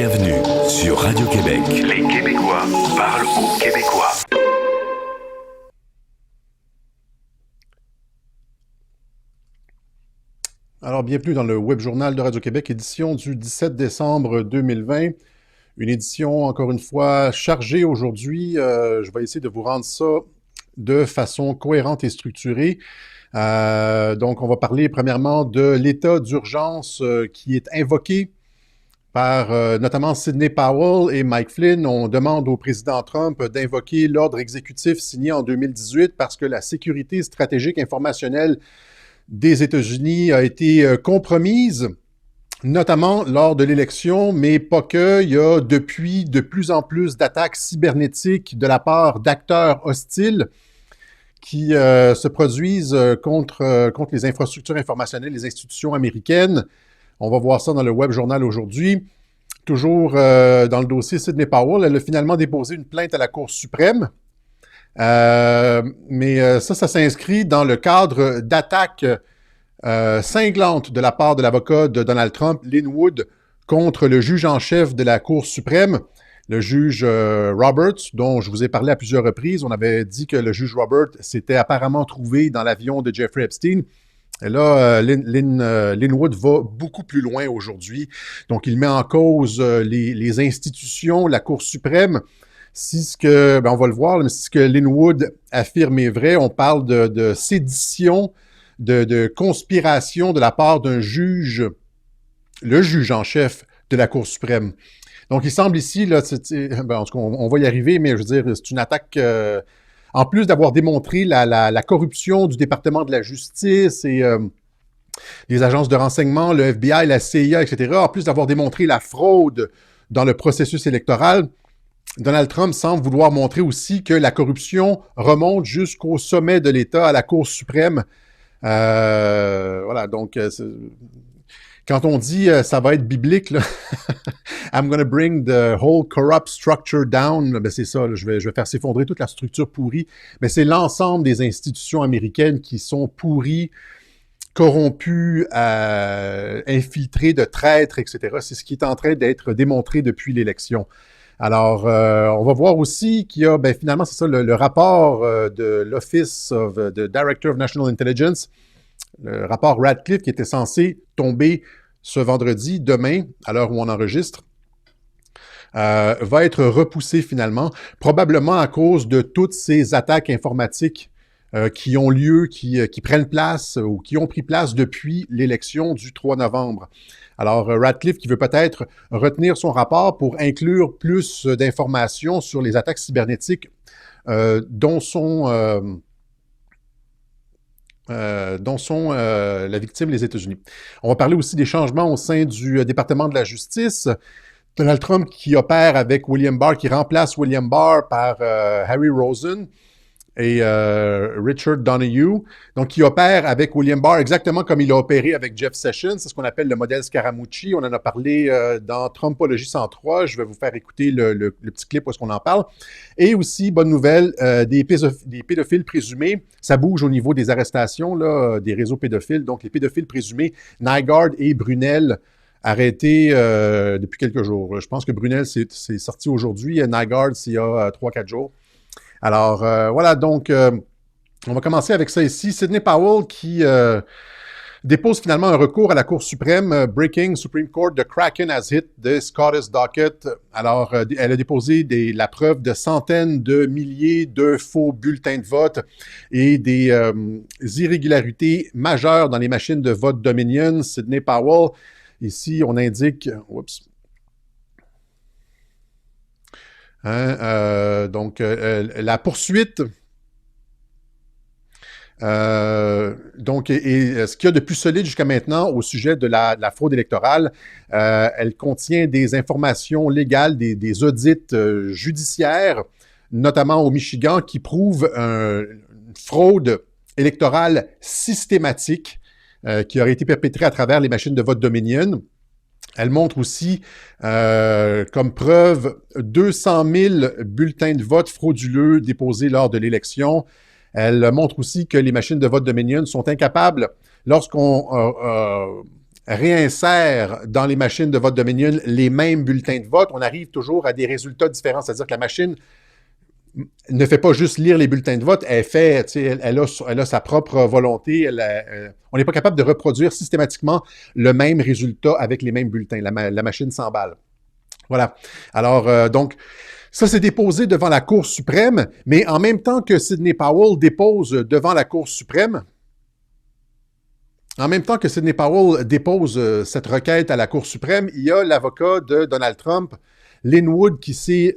Bienvenue sur Radio-Québec. Les Québécois parlent aux Québécois. Alors, bienvenue dans le Web Journal de Radio-Québec, édition du 17 décembre 2020. Une édition, encore une fois, chargée aujourd'hui. Je vais essayer de vous rendre ça de façon cohérente et structurée. Donc, on va parler premièrement de l'état d'urgence qui est invoqué par notamment Sidney Powell et Mike Flynn. On demande au président Trump d'invoquer l'ordre exécutif signé en 2018 parce que la sécurité stratégique informationnelle des États-Unis a été compromise, notamment lors de l'élection, mais pas que. Il y a depuis de plus en plus d'attaques cybernétiques de la part d'acteurs hostiles qui se produisent contre les infrastructures informationnelles des institutions américaines. On va voir ça dans le Web Journal aujourd'hui. Toujours dans le dossier Sidney Powell, elle a finalement déposé une plainte à la Cour suprême. Mais ça s'inscrit dans le cadre d'attaques cinglantes de la part de l'avocat de Donald Trump, Lin Wood, contre le juge en chef de la Cour suprême, le juge Roberts, dont je vous ai parlé à plusieurs reprises. On avait dit que le juge Roberts s'était apparemment trouvé dans l'avion de Jeffrey Epstein. Et là, Lin Wood va beaucoup plus loin aujourd'hui. Donc, il met en cause les institutions, la Cour suprême. Si ce que, on va le voir, mais si ce que Lin Wood affirme est vrai, on parle de sédition, de conspiration de la part d'un juge, le juge en chef de la Cour suprême. Donc, il semble ici, là, en tout cas, on va y arriver, mais je veux dire, c'est une attaque... en plus d'avoir démontré la corruption du département de la justice et les agences de renseignement, le FBI, la CIA, etc., en plus d'avoir démontré la fraude dans le processus électoral, Donald Trump semble vouloir montrer aussi que la corruption remonte jusqu'au sommet de l'État, à la Cour suprême. Voilà, donc... quand on dit ça va être biblique, là, I'm going to bring the whole corrupt structure down, ben c'est ça, là, je vais faire s'effondrer toute la structure pourrie. Mais c'est l'ensemble des institutions américaines qui sont pourries, corrompues, infiltrées de traîtres, etc. C'est ce qui est en train d'être démontré depuis l'élection. Alors, on va voir aussi qu'il y a, finalement, c'est ça, le rapport de l'Office of the Director of National Intelligence, le rapport Radcliffe qui était censé tomber ce vendredi, demain, à l'heure où on enregistre, va être repoussé finalement, probablement à cause de toutes ces attaques informatiques qui ont lieu, qui prennent place ou qui ont pris place depuis l'élection du 3 novembre. Alors, Radcliffe qui veut peut-être retenir son rapport pour inclure plus d'informations sur les attaques cybernétiques dont sont la victime les États-Unis. On va parler aussi des changements au sein du département de la justice. Donald Trump qui opère avec William Barr, qui remplace William Barr par Harry Rosen et Richard Donoghue, donc qui opère avec William Barr exactement comme il a opéré avec Jeff Sessions. C'est ce qu'on appelle le modèle Scaramucci. On en a parlé dans Trumpologie 103. Je vais vous faire écouter le petit clip où est-ce qu'on en parle. Et aussi, bonne nouvelle, des pédophiles présumés. Ça bouge au niveau des arrestations là, des réseaux pédophiles. Donc, les pédophiles présumés, Nygaard et Brunel, arrêtés depuis quelques jours. Je pense que Brunel, c'est sorti aujourd'hui. Nygaard, c'est il y a 3-4 jours. Alors, voilà, donc, on va commencer avec ça ici. Sidney Powell qui dépose finalement un recours à la Cour suprême, Breaking Supreme Court, the Kraken has hit the Scottish docket. Alors, elle a déposé la preuve de centaines de milliers de faux bulletins de vote et des irrégularités majeures dans les machines de vote Dominion. Sidney Powell, ici, on indique... Oups. Donc, la poursuite, donc, et ce qu'il y a de plus solide jusqu'à maintenant au sujet de la fraude électorale, elle contient des informations légales, des audits judiciaires, notamment au Michigan, qui prouvent une fraude électorale systématique qui aurait été perpétrée à travers les machines de vote Dominion. Elle montre aussi, comme preuve, 200 000 bulletins de vote frauduleux déposés lors de l'élection. Elle montre aussi que les machines de vote Dominion sont incapables, lorsqu'on réinsère dans les machines de vote Dominion les mêmes bulletins de vote, on arrive toujours à des résultats différents. C'est-à-dire que la machine ne fait pas juste lire les bulletins de vote, elle a sa propre volonté. On n'est pas capable de reproduire systématiquement le même résultat avec les mêmes bulletins. La machine s'emballe. Voilà. Alors, donc, ça s'est déposé devant la Cour suprême, mais en même temps que Sidney Powell dépose devant la Cour suprême, cette requête à la Cour suprême, il y a l'avocat de Donald Trump, Lin Wood, qui s'est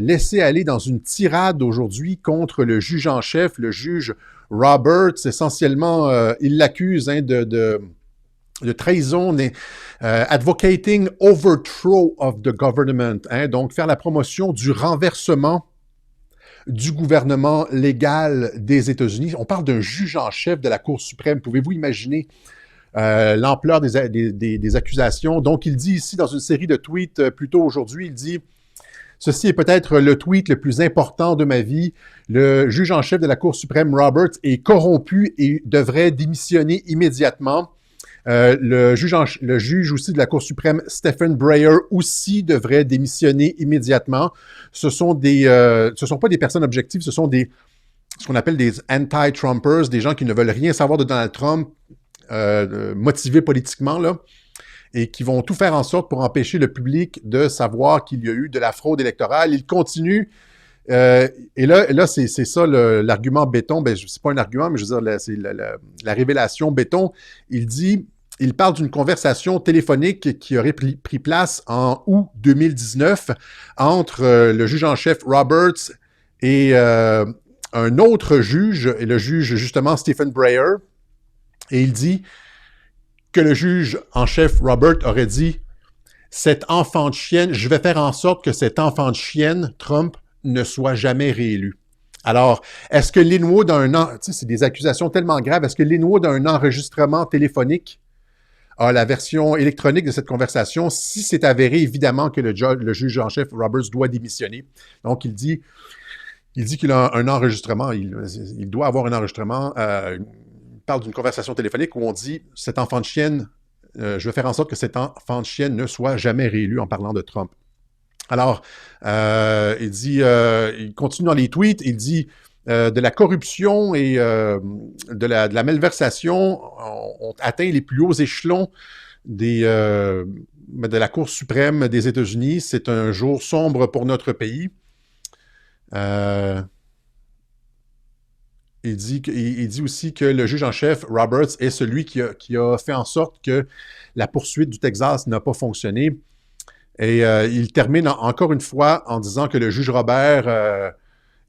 laissé aller dans une tirade aujourd'hui contre le juge en chef, le juge Roberts. Essentiellement, il l'accuse de trahison, advocating overthrow of the government, donc faire la promotion du renversement du gouvernement légal des États-Unis. On parle d'un juge en chef de la Cour suprême. Pouvez-vous imaginer l'ampleur des accusations? Donc, il dit ici, dans une série de tweets plus tôt aujourd'hui, il dit « Ceci est peut-être le tweet le plus important de ma vie. Le juge en chef de la Cour suprême, Roberts, est corrompu et devrait démissionner immédiatement. Le juge aussi de la Cour suprême, Stephen Breyer, aussi devrait démissionner immédiatement. Ce sont pas des personnes objectives, ce sont ce qu'on appelle des anti-Trumpers, des gens qui ne veulent rien savoir de Donald Trump, motivés politiquement, là, et qui vont tout faire en sorte pour empêcher le public de savoir qu'il y a eu de la fraude électorale. Il continue. Et là c'est ça l'argument béton. Ben, c'est pas un argument, mais je veux dire, c'est la révélation béton. Il parle d'une conversation téléphonique qui aurait pris place en août 2019 entre le juge en chef Roberts et un autre juge, et le juge justement Stephen Breyer. Et il dit que le juge en chef Robert aurait dit « Cet enfant de chienne, je vais faire en sorte que cet enfant de chienne, Trump, ne soit jamais réélu. » Alors, est-ce que Lin Wood c'est des accusations tellement graves, est-ce que Lin Wood a un enregistrement téléphonique, a la version électronique de cette conversation, si c'est avéré évidemment que le juge en chef Roberts doit démissionner? Donc, il dit qu'il a un enregistrement, il doit avoir un enregistrement, il parle d'une conversation téléphonique où on dit « Cet enfant de chienne, je vais faire en sorte que cet enfant de chienne ne soit jamais réélu » en parlant de Trump. Alors, il continue dans les tweets, il dit de la corruption et de la malversation ont atteint les plus hauts échelons de la Cour suprême des États-Unis. C'est un jour sombre pour notre pays. Il dit aussi que le juge en chef, Roberts, est celui qui a fait en sorte que la poursuite du Texas n'a pas fonctionné. Et il termine encore une fois en disant que le juge Robert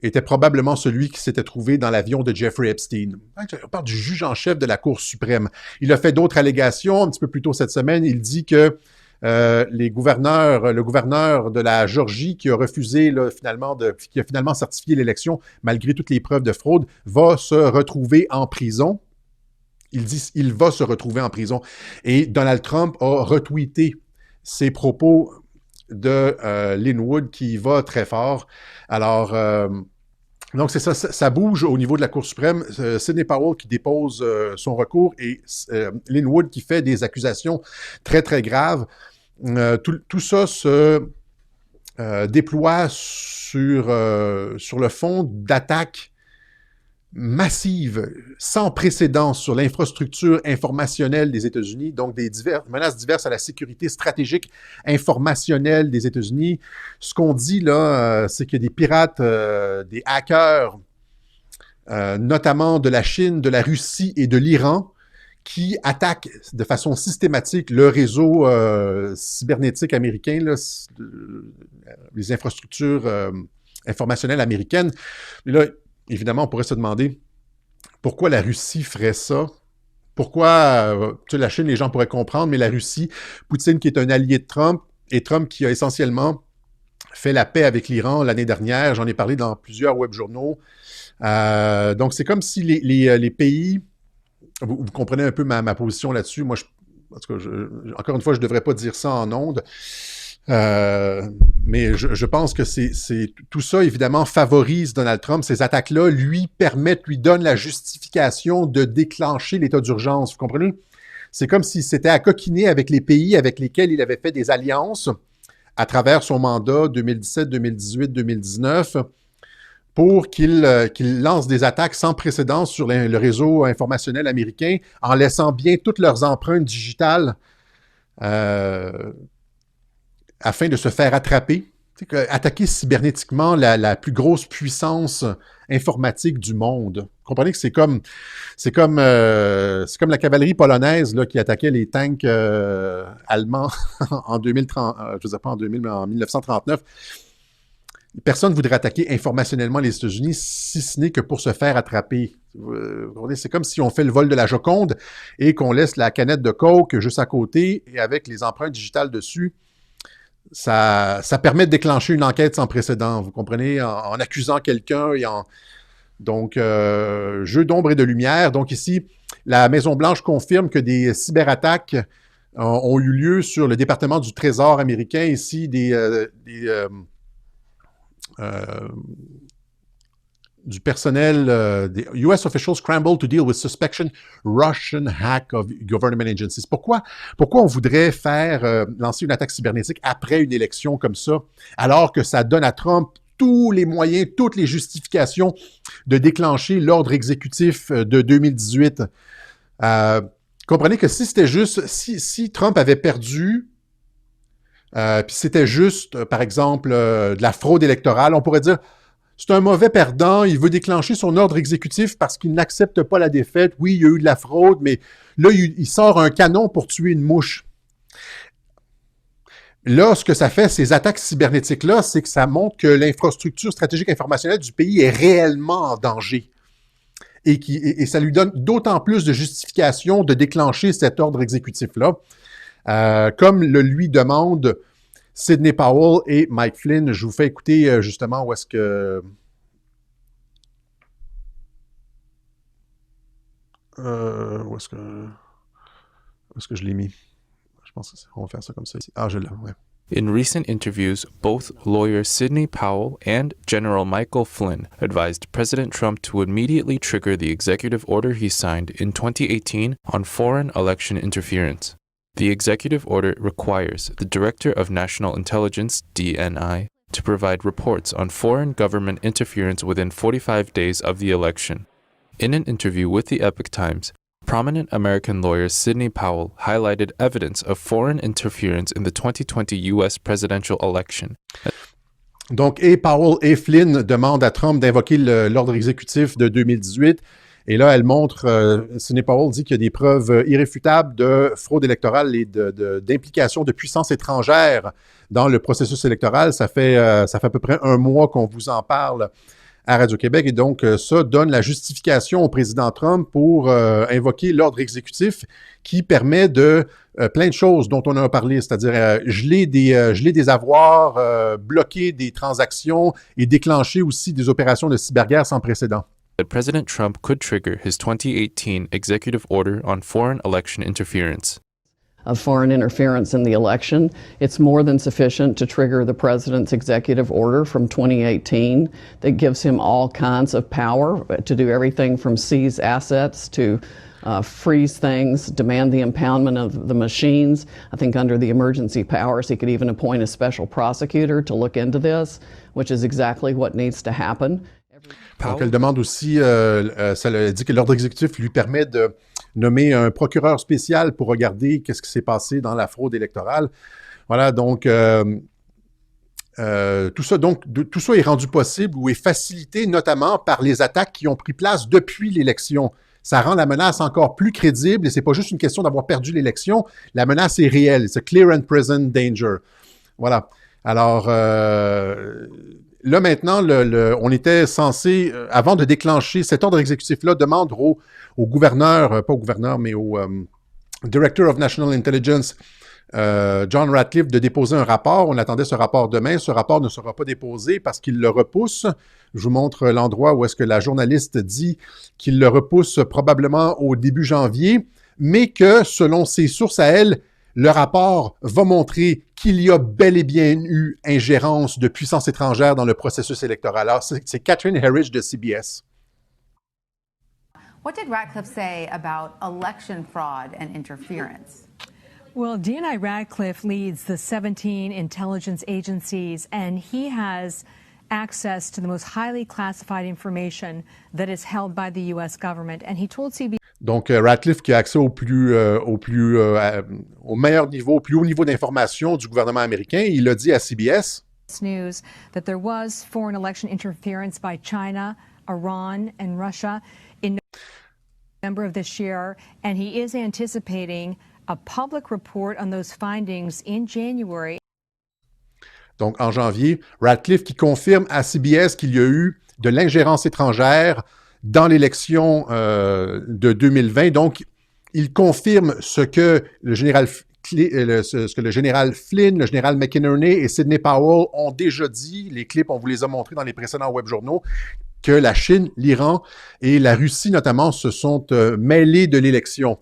était probablement celui qui s'était trouvé dans l'avion de Jeffrey Epstein. On parle du juge en chef de la Cour suprême. Il a fait d'autres allégations un petit peu plus tôt cette semaine. Il dit que le gouverneur de la Géorgie qui a refusé qui a finalement certifié l'élection malgré toutes les preuves de fraude, va se retrouver en prison. Il dit qu'il va se retrouver en prison. Et Donald Trump a retweeté ces propos de Lin Wood qui va très fort. Alors, donc c'est ça, ça bouge au niveau de la Cour suprême. Sidney Powell qui dépose son recours et Lin Wood qui fait des accusations très, très graves. Tout ça se déploie sur le fond d'attaques massives, sans précédent sur l'infrastructure informationnelle des États-Unis, donc des menaces diverses à la sécurité stratégique informationnelle des États-Unis. Ce qu'on dit là, c'est qu'il y a des pirates, des hackers, notamment de la Chine, de la Russie et de l'Iran, qui attaquent de façon systématique le réseau cybernétique américain, là, les infrastructures informationnelles américaines. Et là, évidemment, on pourrait se demander pourquoi la Russie ferait ça. Pourquoi, la Chine, les gens pourraient comprendre, mais la Russie, Poutine qui est un allié de Trump, et Trump qui a essentiellement fait la paix avec l'Iran l'année dernière. J'en ai parlé dans plusieurs webjournaux. Donc, c'est comme si les pays... Vous comprenez un peu ma position là-dessus. Moi, en tout cas, encore une fois, je ne devrais pas dire ça en ondes. Mais je pense que tout ça, évidemment, favorise Donald Trump. Ces attaques-là lui donnent la justification de déclencher l'état d'urgence. Vous comprenez? C'est comme s'il s'était accoquiné avec les pays avec lesquels il avait fait des alliances à travers son mandat 2017, 2018, 2019 pour qu'il lance des attaques sans précédent sur le réseau informationnel américain en laissant bien toutes leurs empreintes digitales afin de se faire attraper. Attaquer cybernétiquement la plus grosse puissance informatique du monde. Vous comprenez que c'est comme la cavalerie polonaise là, qui attaquait les tanks allemands en 2030, je ne sais pas en 2000, mais en 1939. Personne ne voudrait attaquer informationnellement les États-Unis, si ce n'est que pour se faire attraper. C'est comme si on fait le vol de la Joconde et qu'on laisse la canette de coke juste à côté et avec les empreintes digitales dessus. Ça permet de déclencher une enquête sans précédent, vous comprenez, en accusant quelqu'un et en... Donc, jeu d'ombre et de lumière. Donc ici, la Maison-Blanche confirme que des cyberattaques ont eu lieu sur le département du Trésor américain. Ici, du personnel, des US officials scrambled to deal with suspicion Russian hack of government agencies. Pourquoi on voudrait lancer une attaque cybernétique après une élection comme ça, alors que ça donne à Trump tous les moyens, toutes les justifications de déclencher l'ordre exécutif de 2018? Comprenez que si c'était juste, si Trump avait perdu, puis c'était juste, par exemple, de la fraude électorale, on pourrait dire c'est un mauvais perdant, il veut déclencher son ordre exécutif parce qu'il n'accepte pas la défaite. Oui, il y a eu de la fraude, mais là, il sort un canon pour tuer une mouche. Là, ce que ça fait, ces attaques cybernétiques-là, c'est que ça montre que l'infrastructure stratégique informationnelle du pays est réellement en danger. Et ça lui donne d'autant plus de justification de déclencher cet ordre exécutif-là, comme le lui demande Sidney Powell et Mike Flynn. Je vous fais écouter justement où est-ce que... où est-ce que je l'ai mis? Je pense qu'on va faire ça comme ça ici. Ah, je l'ai, ouais. In recent interviews, both lawyer Sidney Powell and General Michael Flynn advised President Trump to immediately trigger the executive order he signed in 2018 on foreign election interference. The executive order requires the Director of National Intelligence, DNI, to provide reports on foreign government interference within 45 days of the election. In an interview with the Epoch Times, prominent American lawyer Sidney Powell highlighted evidence of foreign interference in the 2020 U.S. presidential election. Donc, et Powell et Flynn demandent à Trump d'invoquer l'ordre exécutif de 2018. Et là, elle montre, Sidney Powell dit qu'il y a des preuves irréfutables de fraude électorale et d'implication de puissances étrangères dans le processus électoral. Ça fait à peu près un mois qu'on vous en parle à Radio-Québec. Et donc, ça donne la justification au président Trump pour invoquer l'ordre exécutif qui permet de plein de choses dont on a parlé, c'est-à-dire geler des avoirs, bloquer des transactions et déclencher aussi des opérations de cyberguerre sans précédent. That President Trump could trigger his 2018 executive order on foreign election interference. Of foreign interference in the election, it's more than sufficient to trigger the president's executive order from 2018 that gives him all kinds of power to do everything from seize assets to freeze things, demand the impoundment of the machines. I think under the emergency powers, he could even appoint a special prosecutor to look into this, which is exactly what needs to happen. Donc, elle demande aussi, elle dit que l'ordre exécutif lui permet de nommer un procureur spécial pour regarder qu'est-ce qui s'est passé dans la fraude électorale. Voilà, donc, tout ça est rendu possible ou est facilité notamment par les attaques qui ont pris place depuis l'élection. Ça rend la menace encore plus crédible et c'est pas juste une question d'avoir perdu l'élection. La menace est réelle. C'est clear and present danger. Voilà. Alors, là, maintenant, on était censé, avant de déclencher cet ordre exécutif-là, demande au gouverneur, pas au gouverneur, mais au Director of National Intelligence, John Ratcliffe, de déposer un rapport. On attendait ce rapport demain. Ce rapport ne sera pas déposé parce qu'il le repousse. Je vous montre l'endroit où est-ce que la journaliste dit qu'il le repousse probablement au début janvier, mais que, selon ses sources à elle, le rapport va montrer qu'il y a bel et bien eu ingérence de puissances étrangères dans le processus électoral. Alors, c'est Catherine Herridge de CBS. What did Ratcliffe say about election fraud and interference? Well, DNI Ratcliffe leads the 17 intelligence agencies, and he has access to the most highly classified information that is held by the U.S. government. And he told CBS. Donc, Ratcliffe qui a accès au meilleur niveau, au plus haut niveau d'information du gouvernement américain, il a dit à CBS News that there was foreign election interference by China, Iran, and Russia in November of this year, and he is anticipating a public report on those findings in January. Donc, en janvier, Ratcliffe qui confirme à CBS qu'il y a eu de l'ingérence étrangère dans l'élection de 2020. Donc, il confirme ce que le général Flynn, le général McInerney et Sidney Powell ont déjà dit. Les clips, on vous les a montrés dans les précédents webjournaux, que la Chine, l'Iran et la Russie, notamment, se sont mêlés de l'élection.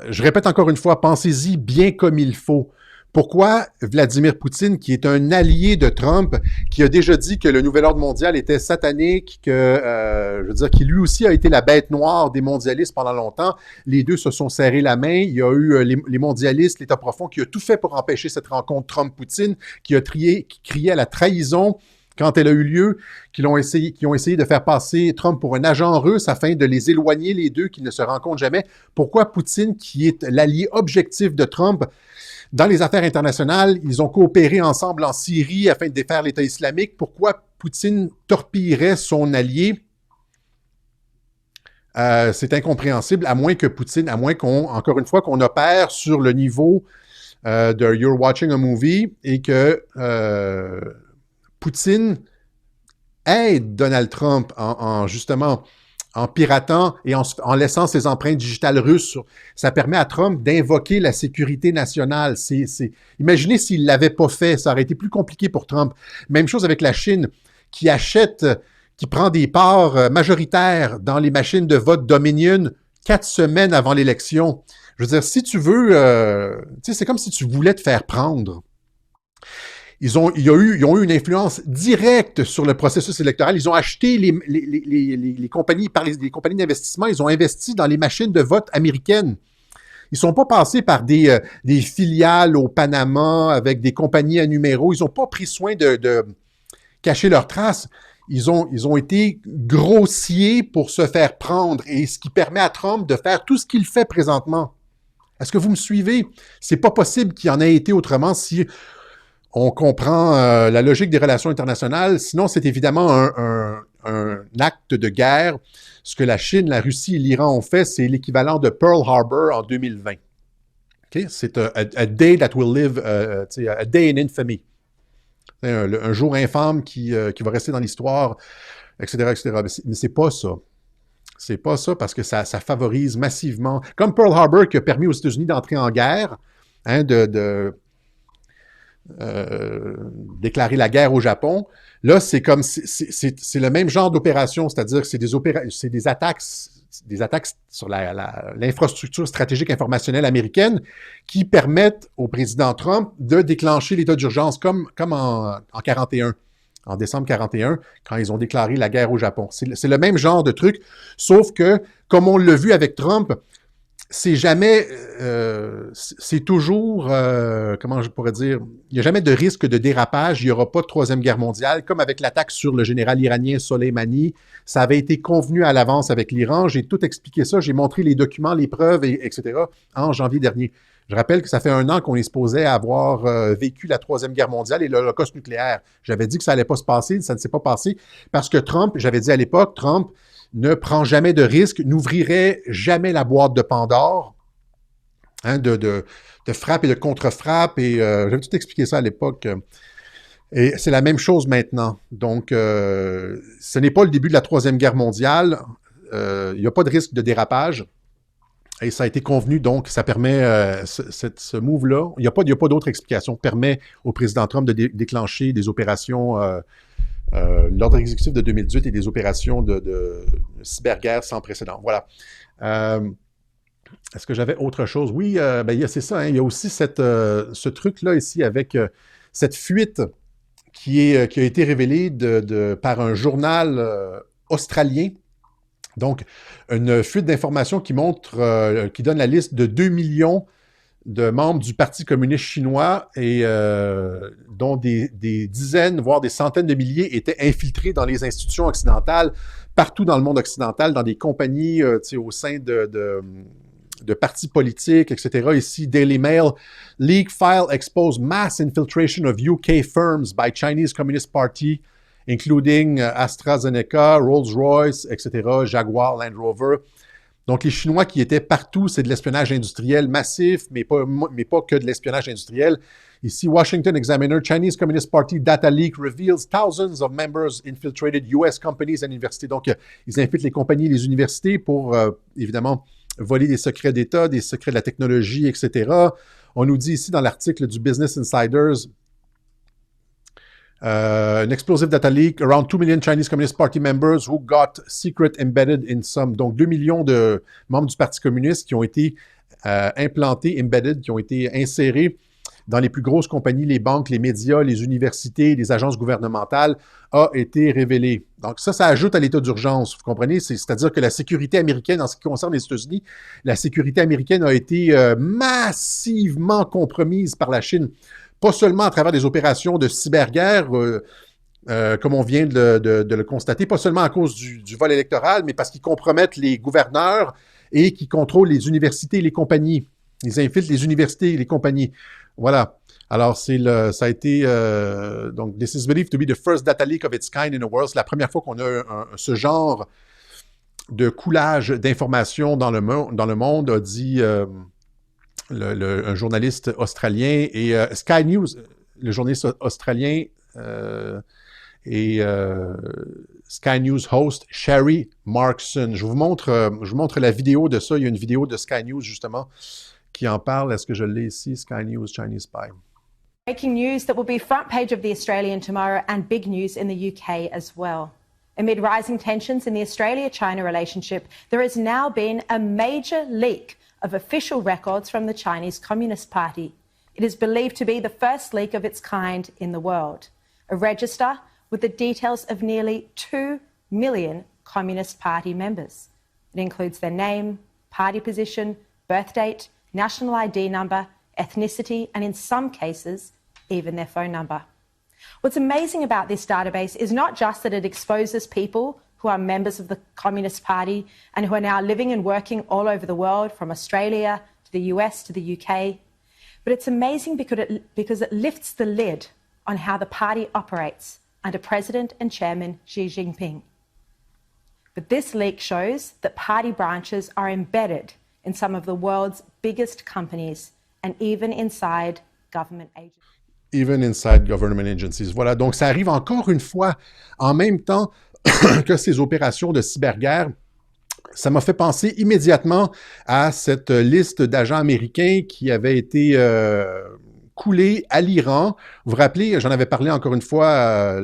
Je répète encore une fois, pensez-y bien comme il faut. Pourquoi Vladimir Poutine, qui est un allié de Trump, qui a déjà dit que le nouvel ordre mondial était satanique, je veux dire, qui lui aussi a été la bête noire des mondialistes pendant longtemps, les deux se sont serrés la main. Il y a eu les mondialistes, l'État profond, qui a tout fait pour empêcher cette rencontre Trump-Poutine, qui criait à la trahison quand elle a eu lieu, qui ont essayé de faire passer Trump pour un agent russe afin de les éloigner, les deux, qui ne se rencontrent jamais. Pourquoi Poutine, qui est l'allié objectif de Trump, dans les affaires internationales, ils ont coopéré ensemble en Syrie afin de défaire l'État islamique. Pourquoi Poutine torpillerait son allié? C'est incompréhensible, à moins encore une fois, qu'on opère sur le niveau de « You're watching a movie » et que Poutine aide Donald Trump justement en piratant et en laissant ses empreintes digitales russes. Ça permet à Trump d'invoquer la sécurité nationale. Imaginez s'il ne l'avait pas fait, ça aurait été plus compliqué pour Trump. Même chose avec la Chine, qui prend des parts majoritaires dans les machines de vote Dominion 4 semaines avant l'élection. Je veux dire, si tu veux, c'est comme si tu voulais te faire prendre. Ils ont eu une influence directe sur le processus électoral. Ils ont acheté les compagnies, par les compagnies d'investissement, ils ont investi dans les machines de vote américaines. Ils ne sont pas passés par des filiales au Panama avec des compagnies à numéros. Ils n'ont pas pris soin de cacher leurs traces. Ils ont été grossiers pour se faire prendre, et ce qui permet à Trump de faire tout ce qu'il fait présentement. Est-ce que vous me suivez? C'est pas possible qu'il y en ait été autrement si on comprend la logique des relations internationales. Sinon, c'est évidemment un acte de guerre. Ce que la Chine, la Russie et l'Iran ont fait, c'est l'équivalent de Pearl Harbor en 2020. Okay? C'est a day that will live, a day in infamy. Un jour infâme qui va rester dans l'histoire, etc., etc. Mais c'est pas ça. C'est pas ça parce que ça favorise massivement. Comme Pearl Harbor qui a permis aux États-Unis d'entrer en guerre, déclarer la guerre au Japon. Là, c'est le même genre d'opération, c'est-à-dire que c'est des attaques sur l'infrastructure stratégique informationnelle américaine qui permettent au président Trump de déclencher l'état d'urgence comme en 41, en décembre 41, quand ils ont déclaré la guerre au Japon. C'est le même genre de truc, sauf que, comme on l'a vu avec Trump, c'est toujours, comment je pourrais dire, il n'y a jamais de risque de dérapage, il n'y aura pas de troisième guerre mondiale, comme avec l'attaque sur le général iranien Soleimani. Ça avait été convenu à l'avance avec l'Iran, j'ai tout expliqué ça, j'ai montré les documents, les preuves, etc. en janvier dernier. Je rappelle que ça fait 1 an qu'on est supposé avoir vécu la troisième guerre mondiale et l'holocauste nucléaire. J'avais dit que ça n'allait pas se passer, ça ne s'est pas passé, parce que Trump, j'avais dit à l'époque, Trump ne prend jamais de risque, n'ouvrirait jamais la boîte de Pandore, de frappe et de contre-frappe, et j'avais tout expliqué ça à l'époque. Et c'est la même chose maintenant. Donc, ce n'est pas le début de la troisième guerre mondiale, il n'y a pas de risque de dérapage, et ça a été convenu, donc ça permet, ce move-là, il n'y a pas d'autre explication, permet au président Trump de déclencher des opérations l'ordre exécutif de 2018 et des opérations de cyberguerre sans précédent. Voilà. Est-ce que j'avais autre chose? Oui, c'est ça. Il y a aussi ce truc-là ici avec cette fuite qui a été révélée par un journal australien Donc, une fuite d'informations qui montre, qui donne la liste de 2 millions de membres du Parti communiste chinois et dont des dizaines, voire des centaines de milliers étaient infiltrés dans les institutions occidentales, partout dans le monde occidental, dans des compagnies au sein de partis politiques, etc. Ici, Daily Mail, Leak file expose mass infiltration of UK firms by Chinese Communist Party, including AstraZeneca, Rolls-Royce, etc., Jaguar, Land Rover. Donc, les Chinois qui étaient partout, c'est de l'espionnage industriel massif, mais pas que de l'espionnage industriel. Ici, Washington Examiner, Chinese Communist Party data leak reveals thousands of members infiltrated US companies and universities. Donc, ils infiltrent les compagnies et les universités pour, évidemment, voler des secrets d'État, des secrets de la technologie, etc. On nous dit ici dans l'article du Business Insiders, an explosive data leak, around 2 million Chinese Communist Party members who got secret embedded in some. Donc, 2 millions de membres du Parti communiste qui ont été implantés, embedded, qui ont été insérés dans les plus grosses compagnies, les banques, les médias, les universités, les agences gouvernementales, a été révélé. Donc ça ajoute à l'état d'urgence, vous comprenez? C'est-à-dire que la sécurité américaine, en ce qui concerne les États-Unis, la sécurité américaine a été massivement compromise par la Chine, pas seulement à travers des opérations de cyberguerre, comme on vient de le constater, pas seulement à cause du vol électoral, mais parce qu'ils compromettent les gouverneurs et qui contrôlent les universités et les compagnies. Ils infiltrent les universités et les compagnies. Voilà. Alors, ça a été, donc, this is believed to be the first data leak of its kind in the world. C'est la première fois qu'on a ce genre de coulage d'informations dans le monde, a dit un journaliste australien et Sky News, le journaliste australien et Sky News host Sherry Markson. Je vous montre la vidéo de ça. Il y a une vidéo de Sky News, justement, qui en parle. Est-ce que je l'ai ici? Sky News, Chinese Spy. Breaking news that will be front page of The Australian tomorrow and big news in the UK as well. Amid rising tensions in the Australia-China relationship, there has now been a major leak of official records from the Chinese Communist Party. It is believed to be the first leak of its kind in the world. A register with the details of nearly 2 million Communist Party members. It includes their name, party position, birth date, national ID number, ethnicity, and in some cases, even their phone number. What's amazing about this database is not just that it exposes people who are members of the Communist Party and who are now living and working all over the world, from Australia to the US to the UK, but it's amazing because it lifts the lid on how the party operates under President and Chairman Xi Jinping. But this leak shows that party branches are embedded in some of the world's biggest companies and even inside government agencies. Even inside government agencies. Voilà, donc ça arrive encore une fois en même temps que ces opérations de cyberguerre. Ça m'a fait penser immédiatement à cette liste d'agents américains qui avait été coulée à l'Iran. Vous vous rappelez, j'en avais parlé encore une fois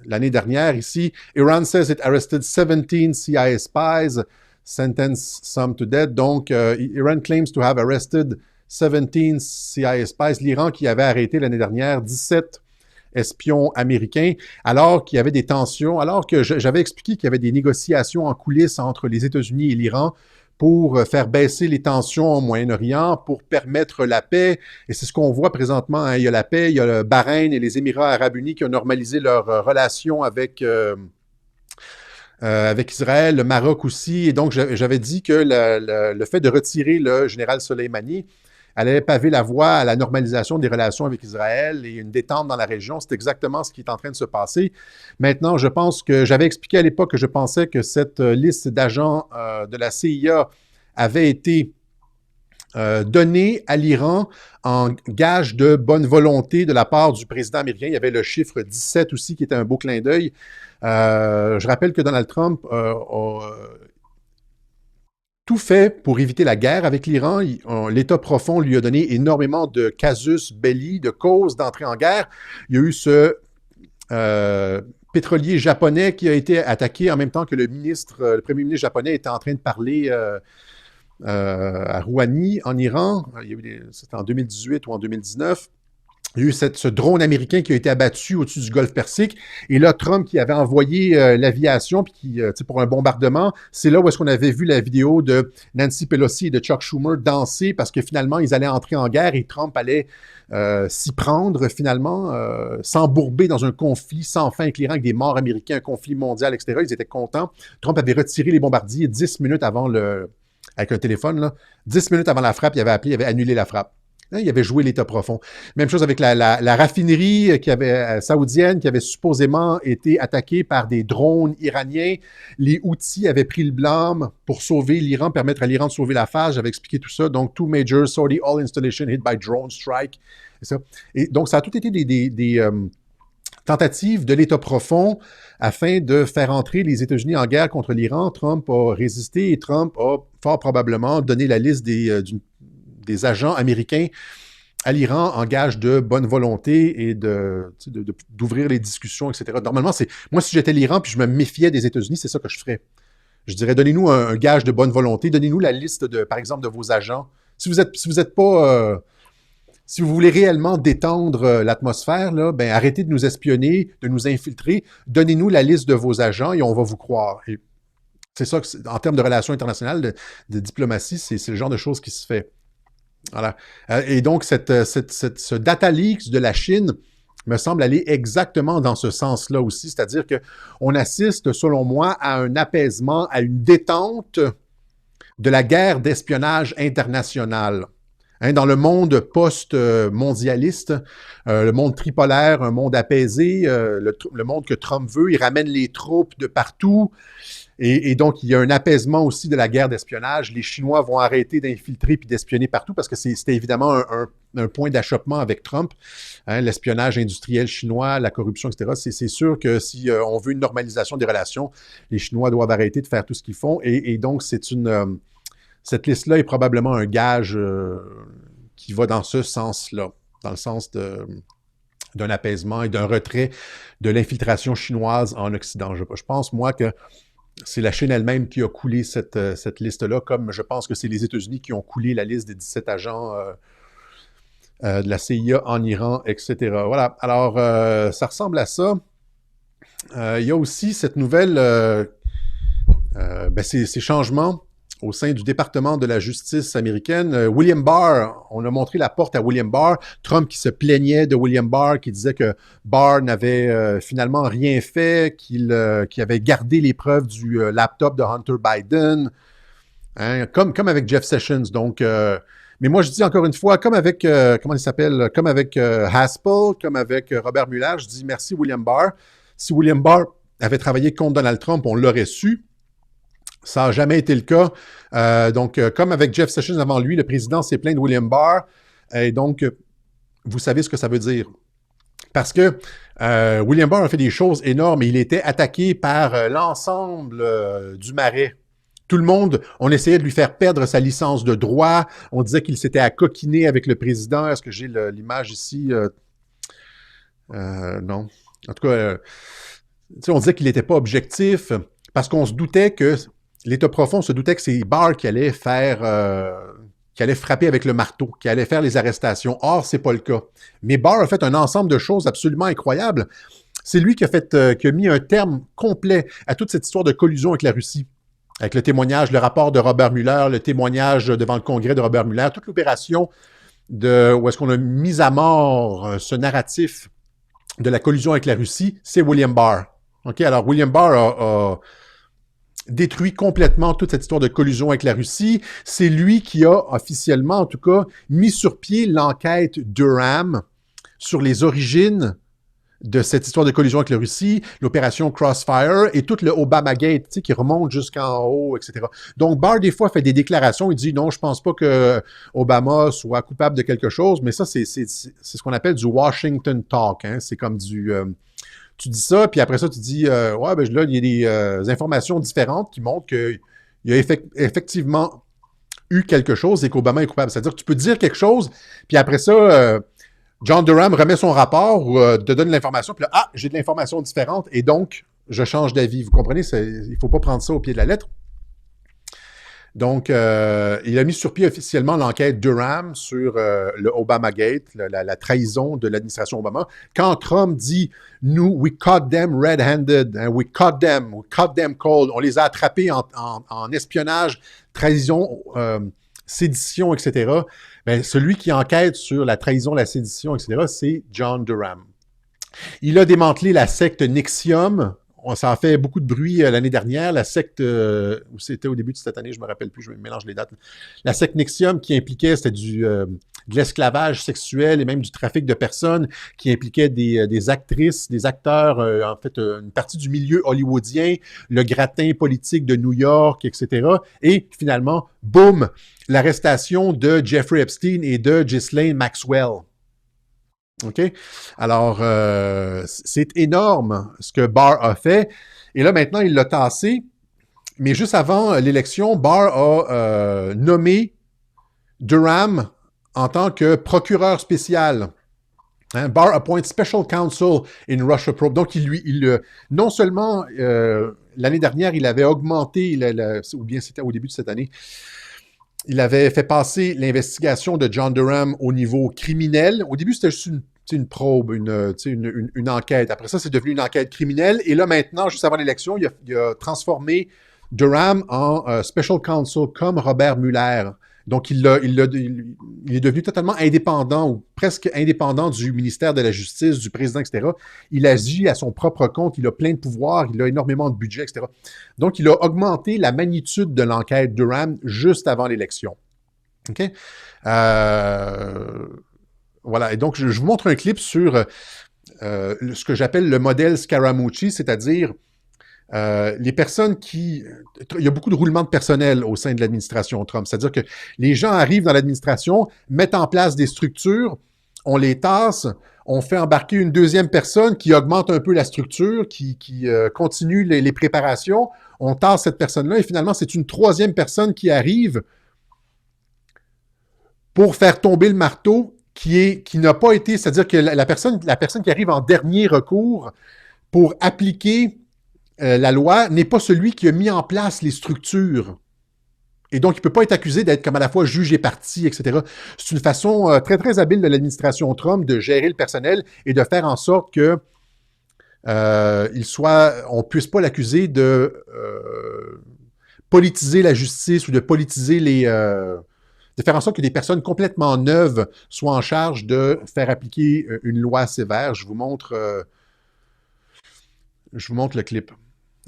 l'année dernière ici. Iran says it arrested 17 CIA spies, sentenced some to death. Donc, Iran claims to have arrested 17 CIA spies. L'Iran qui avait arrêté l'année dernière 17 espions américains, alors qu'il y avait des tensions, alors que j'avais expliqué qu'il y avait des négociations en coulisses entre les États-Unis et l'Iran pour faire baisser les tensions au Moyen-Orient, pour permettre la paix. Et c'est ce qu'on voit présentement. Hein. Il y a la paix, il y a le Bahreïn et les Émirats arabes unis qui ont normalisé leurs relations avec Israël, le Maroc aussi. Et donc, j'avais dit que le fait de retirer le général Soleimani allait paver la voie à la normalisation des relations avec Israël et une détente dans la région. C'est exactement ce qui est en train de se passer. Maintenant, je pense que j'avais expliqué à l'époque que je pensais que cette liste d'agents de la CIA avait été donnée à l'Iran en gage de bonne volonté de la part du président américain. Il y avait le chiffre 17 aussi qui était un beau clin d'œil. Je rappelle que Donald Trump a tout fait pour éviter la guerre avec l'Iran. L'État profond lui a donné énormément de casus belli, de causes d'entrée en guerre. Il y a eu ce pétrolier japonais qui a été attaqué en même temps que le premier ministre japonais était en train de parler à Rouhani, en Iran. C'était en 2018 ou en 2019. Il y a eu ce drone américain qui a été abattu au-dessus du golfe Persique. Et là, Trump qui avait envoyé l'aviation puis qui, pour un bombardement, c'est là où est-ce qu'on avait vu la vidéo de Nancy Pelosi et de Chuck Schumer danser parce que finalement, ils allaient entrer en guerre et Trump allait s'y prendre finalement, s'embourber dans un conflit sans fin avec l'Iran, avec des morts américains, un conflit mondial, etc. Ils étaient contents. Trump avait retiré les bombardiers 10 minutes avant avec un téléphone, là, 10 minutes avant la frappe, il avait appelé, il avait annulé la frappe. Il avait joué l'État profond. Même chose avec la raffinerie saoudienne qui avait supposément été attaquée par des drones iraniens. Les Houthis avaient pris le blâme pour sauver l'Iran, permettre à l'Iran de sauver la face. J'avais expliqué tout ça. Donc, two major Saudi all installation hit by drone strike. Et donc, ça a tout été des tentatives de l'État profond afin de faire entrer les États-Unis en guerre contre l'Iran. Trump a résisté et Trump a fort probablement donné la liste des agents américains à l'Iran en gage de bonne volonté et d'ouvrir les discussions, etc. Normalement, moi, si j'étais l'Iran puis je me méfiais des États-Unis, c'est ça que je ferais. Je dirais, donnez-nous un gage de bonne volonté, donnez-nous la liste, par exemple, de vos agents. Si vous voulez réellement détendre l'atmosphère, là, ben, arrêtez de nous espionner, de nous infiltrer, donnez-nous la liste de vos agents et on va vous croire. Et c'est ça, en termes de relations internationales, de diplomatie, c'est le genre de choses qui se fait. Voilà. Et donc, ce data leaks de la Chine me semble aller exactement dans ce sens-là aussi, c'est-à-dire qu'on assiste, selon moi, à un apaisement, à une détente de la guerre d'espionnage internationale. Dans le monde post-mondialiste, le monde tripolaire, un monde apaisé, le monde que Trump veut, il ramène les troupes de partout. Et donc, il y a un apaisement aussi de la guerre d'espionnage. Les Chinois vont arrêter d'infiltrer puis d'espionner partout parce que c'était évidemment un point d'achoppement avec Trump. L'espionnage industriel chinois, la corruption, etc. C'est sûr que si on veut une normalisation des relations, les Chinois doivent arrêter de faire tout ce qu'ils font. Et donc, cette liste-là est probablement un gage qui va dans ce sens-là, dans le sens d'un apaisement et d'un retrait de l'infiltration chinoise en Occident. Je pense, moi, que c'est la Chine elle-même qui a coulé cette liste-là, comme je pense que c'est les États-Unis qui ont coulé la liste des 17 agents de la CIA en Iran, etc. Voilà. Alors, ça ressemble à ça. Il y a aussi cette nouvelle, ces changements au sein du département de la justice américaine. William Barr, on a montré la porte à William Barr. Trump qui se plaignait de William Barr, qui disait que Barr n'avait finalement rien fait, qu'il avait gardé les preuves du laptop de Hunter Biden, comme avec Jeff Sessions. Donc, mais moi, je dis encore une fois, comme avec, comment il s'appelle, comme avec Haspel, comme avec Robert Mueller, je dis merci William Barr. Si William Barr avait travaillé contre Donald Trump, on l'aurait su. Ça n'a jamais été le cas. Donc, comme avec Jeff Sessions avant lui, le président s'est plaint de William Barr. Et donc, vous savez ce que ça veut dire. Parce que William Barr a fait des choses énormes et il était attaqué par l'ensemble du Marais. Tout le monde, on essayait de lui faire perdre sa licence de droit. On disait qu'il s'était accoquiné avec le président. Est-ce que j'ai l'image ici? Non. En tout cas, on disait qu'il n'était pas objectif parce qu'on se doutait que l'État profond se doutait que c'est Barr qui allait frapper avec le marteau, qui allait faire les arrestations. Or, c'est pas le cas. Mais Barr a fait un ensemble de choses absolument incroyables. C'est lui qui a mis un terme complet à toute cette histoire de collusion avec la Russie. Avec le témoignage, le rapport de Robert Mueller, le témoignage devant le Congrès de Robert Mueller, toute l'opération où est-ce qu'on a mis à mort ce narratif de la collusion avec la Russie, c'est William Barr. OK? Alors, William Barr a détruit complètement toute cette histoire de collusion avec la Russie. C'est lui qui a officiellement, en tout cas, mis sur pied l'enquête Durham sur les origines de cette histoire de collusion avec la Russie, l'opération Crossfire et tout le Obamagate, tu sais, qui remonte jusqu'en haut, etc. Donc, Barr, des fois, fait des déclarations. Il dit, non, je pense pas que Obama soit coupable de quelque chose, mais ça, c'est ce qu'on appelle du Washington Talk. Hein? C'est comme du... tu dis ça, puis après ça, tu dis, ouais, ben là, il y a des informations différentes qui montrent qu'il y a effectivement eu quelque chose et qu'Obama est coupable. C'est-à-dire que tu peux dire quelque chose, puis après ça... John Durham remet son rapport ou te donne l'information, puis là, j'ai de l'information différente, et donc, je change d'avis. Vous comprenez? Il ne faut pas prendre ça au pied de la lettre. Donc, il a mis sur pied officiellement l'enquête Durham sur le Obamagate, la trahison de l'administration Obama. Quand Trump dit « Nous, we caught them red-handed, hein, we caught them cold », on les a attrapés en espionnage, trahison, sédition, etc. Ben, celui qui enquête sur la trahison, la sédition, etc., c'est John Durham. Il a démantelé la secte NXIVM. Ça a fait beaucoup de bruit l'année dernière. La secte, c'était au début de cette année, je ne me rappelle plus, je mélange les dates. La secte NXIVM qui impliquait, c'était de l'esclavage sexuel et même du trafic de personnes, qui impliquait des actrices, des acteurs, en fait, une partie du milieu hollywoodien, le gratin politique de New York, etc. Et finalement, boum, l'arrestation de Jeffrey Epstein et de Ghislaine Maxwell. OK? Alors, c'est énorme ce que Barr a fait. Et là, maintenant, il l'a tassé. Mais juste avant l'élection, Barr a nommé Durham en tant que procureur spécial. Hein? Barr appoint Special Counsel in Russia Probe. Donc, non seulement l'année dernière, il avait augmenté, ou bien c'était au début de cette année, il avait fait passer l'investigation de John Durham au niveau criminel. Au début, c'était juste une probe, une enquête. Après ça, c'est devenu une enquête criminelle. Et là, maintenant, juste avant l'élection, il a transformé Durham en Special Counsel comme Robert Mueller. Donc, il est devenu totalement indépendant ou presque indépendant du ministère de la Justice, du président, etc. Il agit à son propre compte, il a plein de pouvoirs, il a énormément de budget, etc. Donc, il a augmenté la magnitude de l'enquête Durham juste avant l'élection. OK? Voilà. Et donc, je vous montre un clip sur ce que j'appelle le modèle Scaramucci, c'est-à-dire les personnes il y a beaucoup de roulement de personnel au sein de l'administration Trump. C'est-à-dire que les gens arrivent dans l'administration, mettent en place des structures, on les tasse, on fait embarquer une deuxième personne qui augmente un peu la structure, qui continue les préparations, on tasse cette personne-là et finalement, c'est une troisième personne qui arrive pour faire tomber le marteau qui n'a pas été, c'est-à-dire que la personne qui arrive en dernier recours pour appliquer la loi n'est pas celui qui a mis en place les structures. Et donc, il ne peut pas être accusé d'être comme à la fois juge et partie, etc. C'est une façon très, très habile de l'administration Trump de gérer le personnel et de faire en sorte que on ne puisse pas l'accuser de politiser la justice ou de politiser de faire en sorte que des personnes complètement neuves soient en charge de faire appliquer une loi sévère. Je vous montre le clip.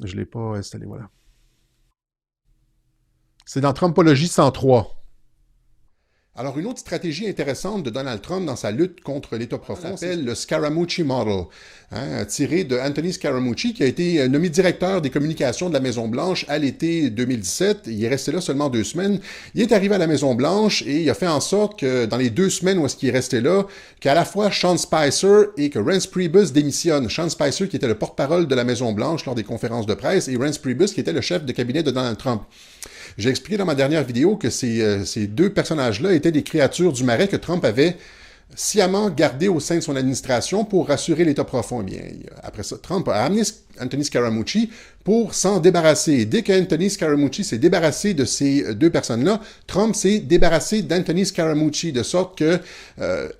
Je ne l'ai pas installé, voilà. C'est dans Trumpologie 103. Alors, une autre stratégie intéressante de Donald Trump dans sa lutte contre l'État profond s'appelle le Scaramucci Model, hein, tiré de Anthony Scaramucci, qui a été nommé directeur des communications de la Maison-Blanche à l'été 2017. Il est resté là seulement 2 semaines. Il est arrivé à la Maison-Blanche et il a fait en sorte que dans les 2 semaines où est-ce qu'il est resté là, qu'à la fois Sean Spicer et que Reince Priebus démissionnent. Sean Spicer qui était le porte-parole de la Maison-Blanche lors des conférences de presse et Reince Priebus qui était le chef de cabinet de Donald Trump. J'ai expliqué dans ma dernière vidéo que ces 2 personnages-là étaient des créatures du marais que Trump avait sciemment gardées au sein de son administration pour rassurer l'État profond. Eh bien, après ça, Trump a amené Anthony Scaramucci pour s'en débarrasser. Et dès qu'Anthony Scaramucci s'est débarrassé de ces 2 personnes-là, Trump s'est débarrassé d'Anthony Scaramucci, de sorte que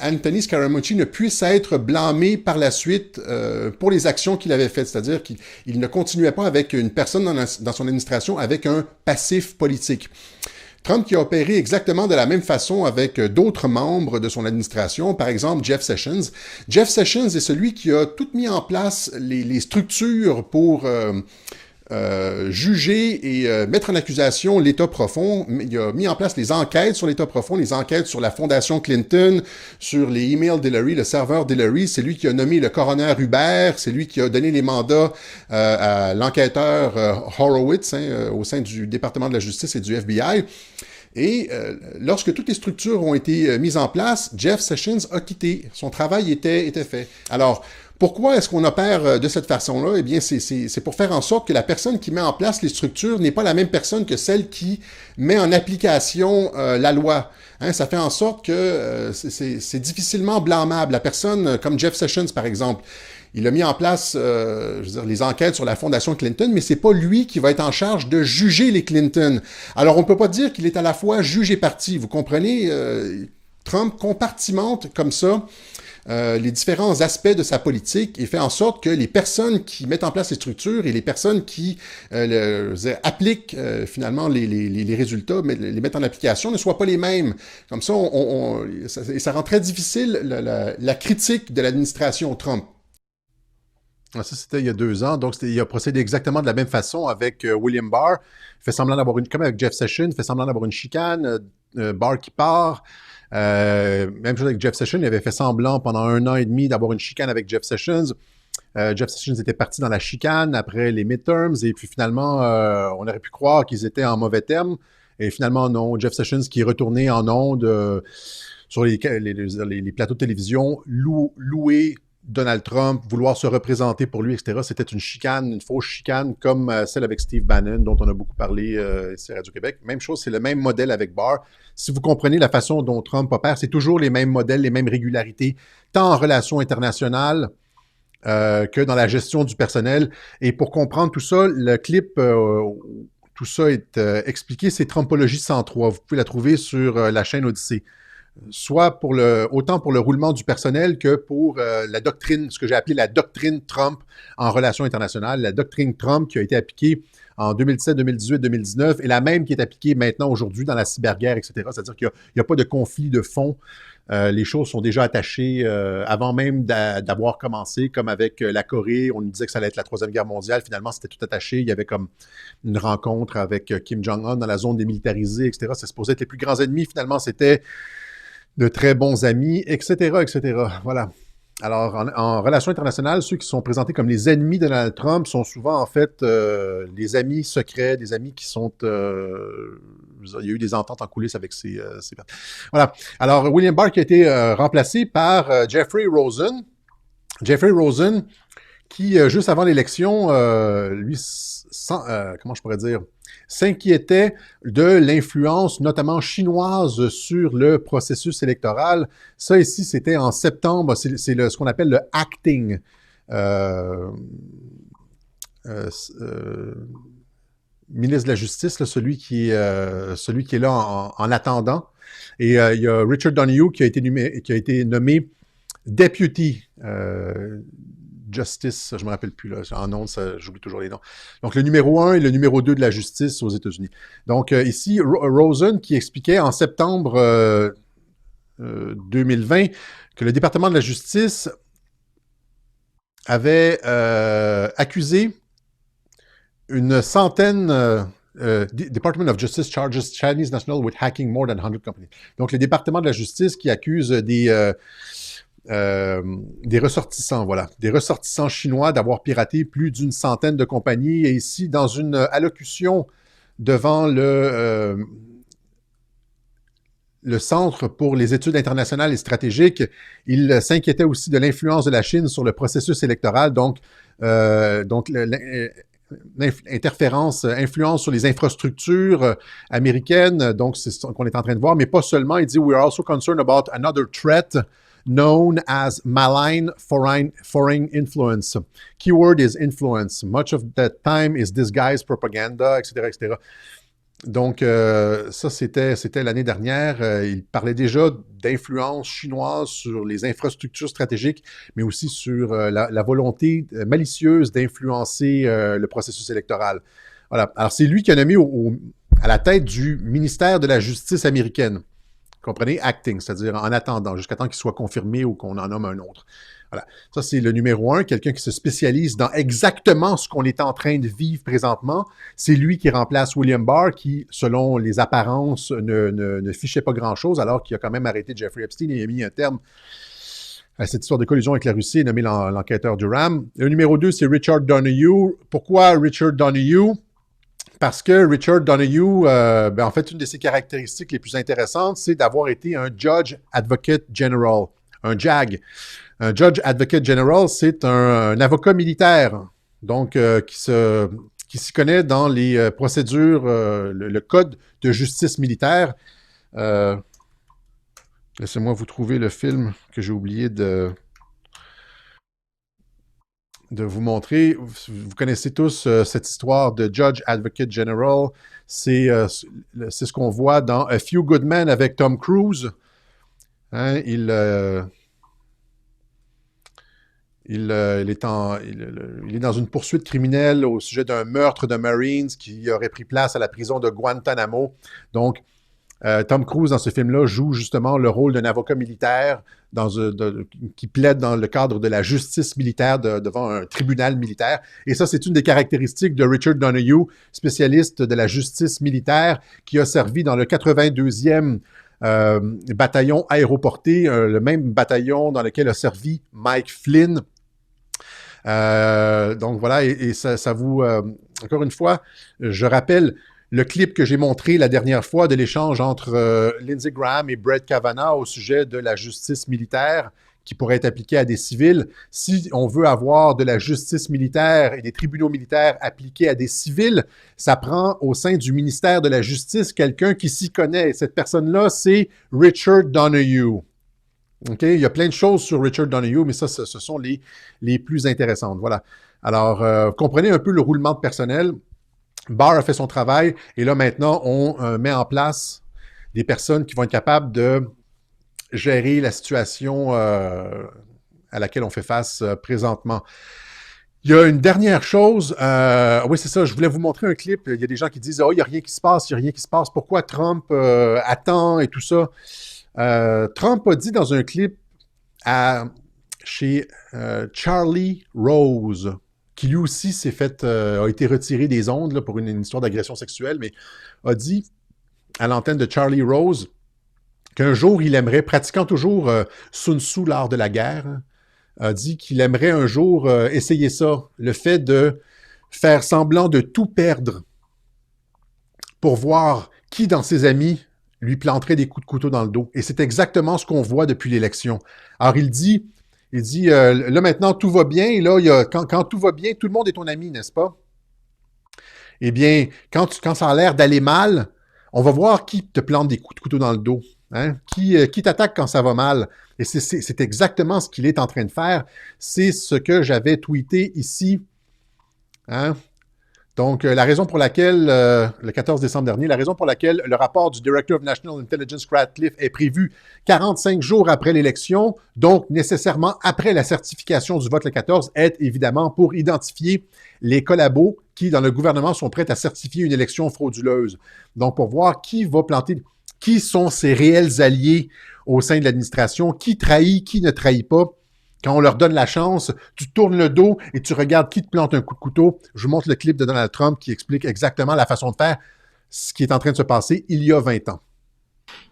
Anthony Scaramucci ne puisse être blâmé par la suite pour les actions qu'il avait faites. C'est-à-dire qu'il ne continuait pas avec une personne dans son administration avec un passif politique. Trump qui a opéré exactement de la même façon avec d'autres membres de son administration, par exemple Jeff Sessions. Jeff Sessions est celui qui a tout mis en place les structures pour juger et mettre en accusation l'État profond. Il a mis en place les enquêtes sur l'État profond, les enquêtes sur la fondation Clinton, sur les emails d'Hillary, le serveur d'Hillary. C'est lui qui a nommé le coroner Hubert, c'est lui qui a donné les mandats à l'enquêteur Horowitz au sein du département de la justice et du FBI. Et lorsque toutes les structures ont été mises en place, Jeff Sessions a quitté. Son travail était fait. Alors, pourquoi est-ce qu'on opère de cette façon-là? Eh bien, c'est pour faire en sorte que la personne qui met en place les structures n'est pas la même personne que celle qui met en application la loi. Hein, ça fait en sorte que c'est difficilement blâmable. La personne, comme Jeff Sessions, par exemple, Il a mis en place je veux dire, les enquêtes sur la fondation Clinton, mais c'est pas lui qui va être en charge de juger les Clinton. Alors, on peut pas dire qu'il est à la fois juge et parti. Vous comprenez? Trump compartimente comme ça les différents aspects de sa politique et fait en sorte que les personnes qui mettent en place les structures et les personnes qui appliquent finalement les résultats, mais les mettent en application, ne soient pas les mêmes. Comme ça, ça rend très difficile la critique de l'administration Trump. Ça, c'était il y a 2 ans. Donc, il a procédé exactement de la même façon avec William Barr. Il fait semblant d'avoir comme avec Jeff Sessions, il fait semblant d'avoir une chicane, Barr qui part. Même chose avec Jeff Sessions, il avait fait semblant pendant 1 an et demi d'avoir une chicane avec Jeff Sessions. Jeff Sessions était parti dans la chicane après les midterms et puis finalement, on aurait pu croire qu'ils étaient en mauvais termes. Et finalement, non. Jeff Sessions qui est retourné en ondes sur les plateaux de télévision, louer Donald Trump, vouloir se représenter pour lui, etc. C'était une chicane, une fausse chicane, comme celle avec Steve Bannon, dont on a beaucoup parlé ici à Radio-Québec. Même chose, c'est le même modèle avec Barr. Si vous comprenez la façon dont Trump opère, c'est toujours les mêmes modèles, les mêmes régularités, tant en relations internationales que dans la gestion du personnel. Et pour comprendre tout ça, le clip, tout ça est expliqué, c'est Trumpologie 103. Vous pouvez la trouver sur la chaîne Odyssée. Soit autant pour le roulement du personnel que pour la doctrine, ce que j'ai appelé la doctrine Trump en relations internationales. La doctrine Trump qui a été appliquée en 2017, 2018, 2019 et la même qui est appliquée maintenant aujourd'hui dans la cyberguerre, etc. C'est-à-dire qu'il n'y a pas de conflit de fond. Les choses sont déjà attachées avant même d'avoir commencé, comme avec la Corée. On nous disait que ça allait être la Troisième Guerre mondiale. Finalement, c'était tout attaché. Il y avait comme une rencontre avec Kim Jong-un dans la zone démilitarisée, etc. Ça supposait être les plus grands ennemis. Finalement, c'était de très bons amis, etc., etc. Voilà. Alors, en relations internationales, ceux qui sont présentés comme les ennemis de Donald Trump sont souvent, en fait, les amis secrets, des amis qui sont... il y a eu des ententes en coulisses avec ces Voilà. Alors, William Barr qui a été remplacé par Jeffrey Rosen. Jeffrey Rosen, qui, juste avant l'élection, lui, comment je pourrais dire, s'inquiétait de l'influence, notamment chinoise, sur le processus électoral. Ça, ici, c'était en septembre. C'est ce qu'on appelle le acting. Ministre de la Justice, là, celui qui est là en attendant. Et il y a Richard Donoghue qui a été nommé Deputy Justice, je ne me rappelle plus, là, en nom, j'oublie toujours les noms. Donc, le numéro 1 et le numéro 2 de la justice aux États-Unis. Donc, ici, Rosen qui expliquait en septembre 2020 que le département de la justice avait accusé une centaine... Department of Justice charges Chinese nationals with hacking more than 100 companies. Donc, le département de la justice qui accuse des ressortissants, voilà, des ressortissants chinois d'avoir piraté plus d'une centaine de compagnies. Et ici, dans une allocution devant le Centre pour les études internationales et stratégiques, il s'inquiétait aussi de l'influence de la Chine sur le processus électoral, donc influence sur les infrastructures américaines, donc c'est ce qu'on est en train de voir, mais pas seulement, il dit « We are also concerned about another threat known as malign foreign influence. Keyword is influence. Much of that time is disguised propaganda, etc., etc. » Donc, ça, c'était l'année dernière. Il parlait déjà d'influence chinoise sur les infrastructures stratégiques, mais aussi sur la volonté malicieuse d'influencer le processus électoral. Voilà. Alors, c'est lui qui a nommé à la tête du ministère de la Justice américaine. Comprenez? Acting, c'est-à-dire en attendant, jusqu'à temps qu'il soit confirmé ou qu'on en nomme un autre. Voilà. Ça, c'est le numéro 1, quelqu'un qui se spécialise dans exactement ce qu'on est en train de vivre présentement. C'est lui qui remplace William Barr, qui, selon les apparences, ne fichait pas grand-chose, alors qu'il a quand même arrêté Jeffrey Epstein et a mis un terme à cette histoire de collusion avec la Russie et nommé l'enquêteur Durham. Le numéro 2, c'est Richard Donoghue. Pourquoi Richard Donoghue? Parce que Richard Donoghue, en fait, une de ses caractéristiques les plus intéressantes, c'est d'avoir été un Judge Advocate General, un JAG. Un Judge Advocate General, c'est un avocat militaire, donc qui s'y connaît dans les procédures, le code de justice militaire. Laissez-moi vous trouver le film que j'ai oublié de... de vous montrer. Vous connaissez tous cette histoire de Judge Advocate General. C'est ce qu'on voit dans A Few Good Men avec Tom Cruise. Hein, il est dans une poursuite criminelle au sujet d'un meurtre de Marines qui aurait pris place à la prison de Guantanamo. Donc, Tom Cruise, dans ce film-là, joue justement le rôle d'un avocat militaire qui plaide dans le cadre de la justice militaire devant un tribunal militaire. Et ça, c'est une des caractéristiques de Richard Donahue, spécialiste de la justice militaire, qui a servi dans le 82e bataillon aéroporté, le même bataillon dans lequel a servi Mike Flynn. Donc voilà, et ça vous... encore une fois, je rappelle le clip que j'ai montré la dernière fois de l'échange entre Lindsey Graham et Brett Kavanaugh au sujet de la justice militaire qui pourrait être appliquée à des civils. Si on veut avoir de la justice militaire et des tribunaux militaires appliqués à des civils, ça prend au sein du ministère de la Justice quelqu'un qui s'y connaît. Cette personne-là, c'est Richard Donahue. Okay? Il y a plein de choses sur Richard Donahue, mais ça, ce sont les plus intéressantes. Voilà. Alors, comprenez un peu le roulement de personnel. Barr a fait son travail et là, maintenant, on met en place des personnes qui vont être capables de gérer la situation à laquelle on fait face présentement. Il y a une dernière chose. Oui, c'est ça, je voulais vous montrer un clip. Il y a des gens qui disent « Oh, il n'y a rien qui se passe, il n'y a rien qui se passe. Pourquoi Trump attend et tout ça? » Trump a dit dans un clip chez Charlie Rose, qui lui aussi a été retiré des ondes là, pour une histoire d'agression sexuelle, mais a dit à l'antenne de Charlie Rose qu'un jour, il aimerait, pratiquant toujours Sun Tzu, l'art de la guerre, a dit qu'il aimerait un jour essayer ça, le fait de faire semblant de tout perdre pour voir qui dans ses amis lui planterait des coups de couteau dans le dos. Et c'est exactement ce qu'on voit depuis l'élection. Alors, il dit, là maintenant, tout va bien, et là, quand tout va bien, tout le monde est ton ami, n'est-ce pas? Eh bien, quand ça a l'air d'aller mal, on va voir qui te plante des coups de couteau dans le dos. Hein? Qui t'attaque quand ça va mal? Et c'est exactement ce qu'il est en train de faire. C'est ce que j'avais tweeté ici. Hein? Donc, la raison pour laquelle, le 14 décembre dernier, la raison pour laquelle le rapport du Director of National Intelligence Ratcliffe est prévu 45 jours après l'élection, donc nécessairement après la certification du vote le 14, est évidemment pour identifier les collabos qui, dans le gouvernement, sont prêts à certifier une élection frauduleuse. Donc, pour voir qui va planter, qui sont ses réels alliés au sein de l'administration, qui trahit, qui ne trahit pas. Quand on leur donne la chance, tu tournes le dos et tu regardes qui te plante un coup de couteau. Je vous montre le clip de Donald Trump qui explique exactement la façon de faire, ce qui est en train de se passer il y a 20 ans.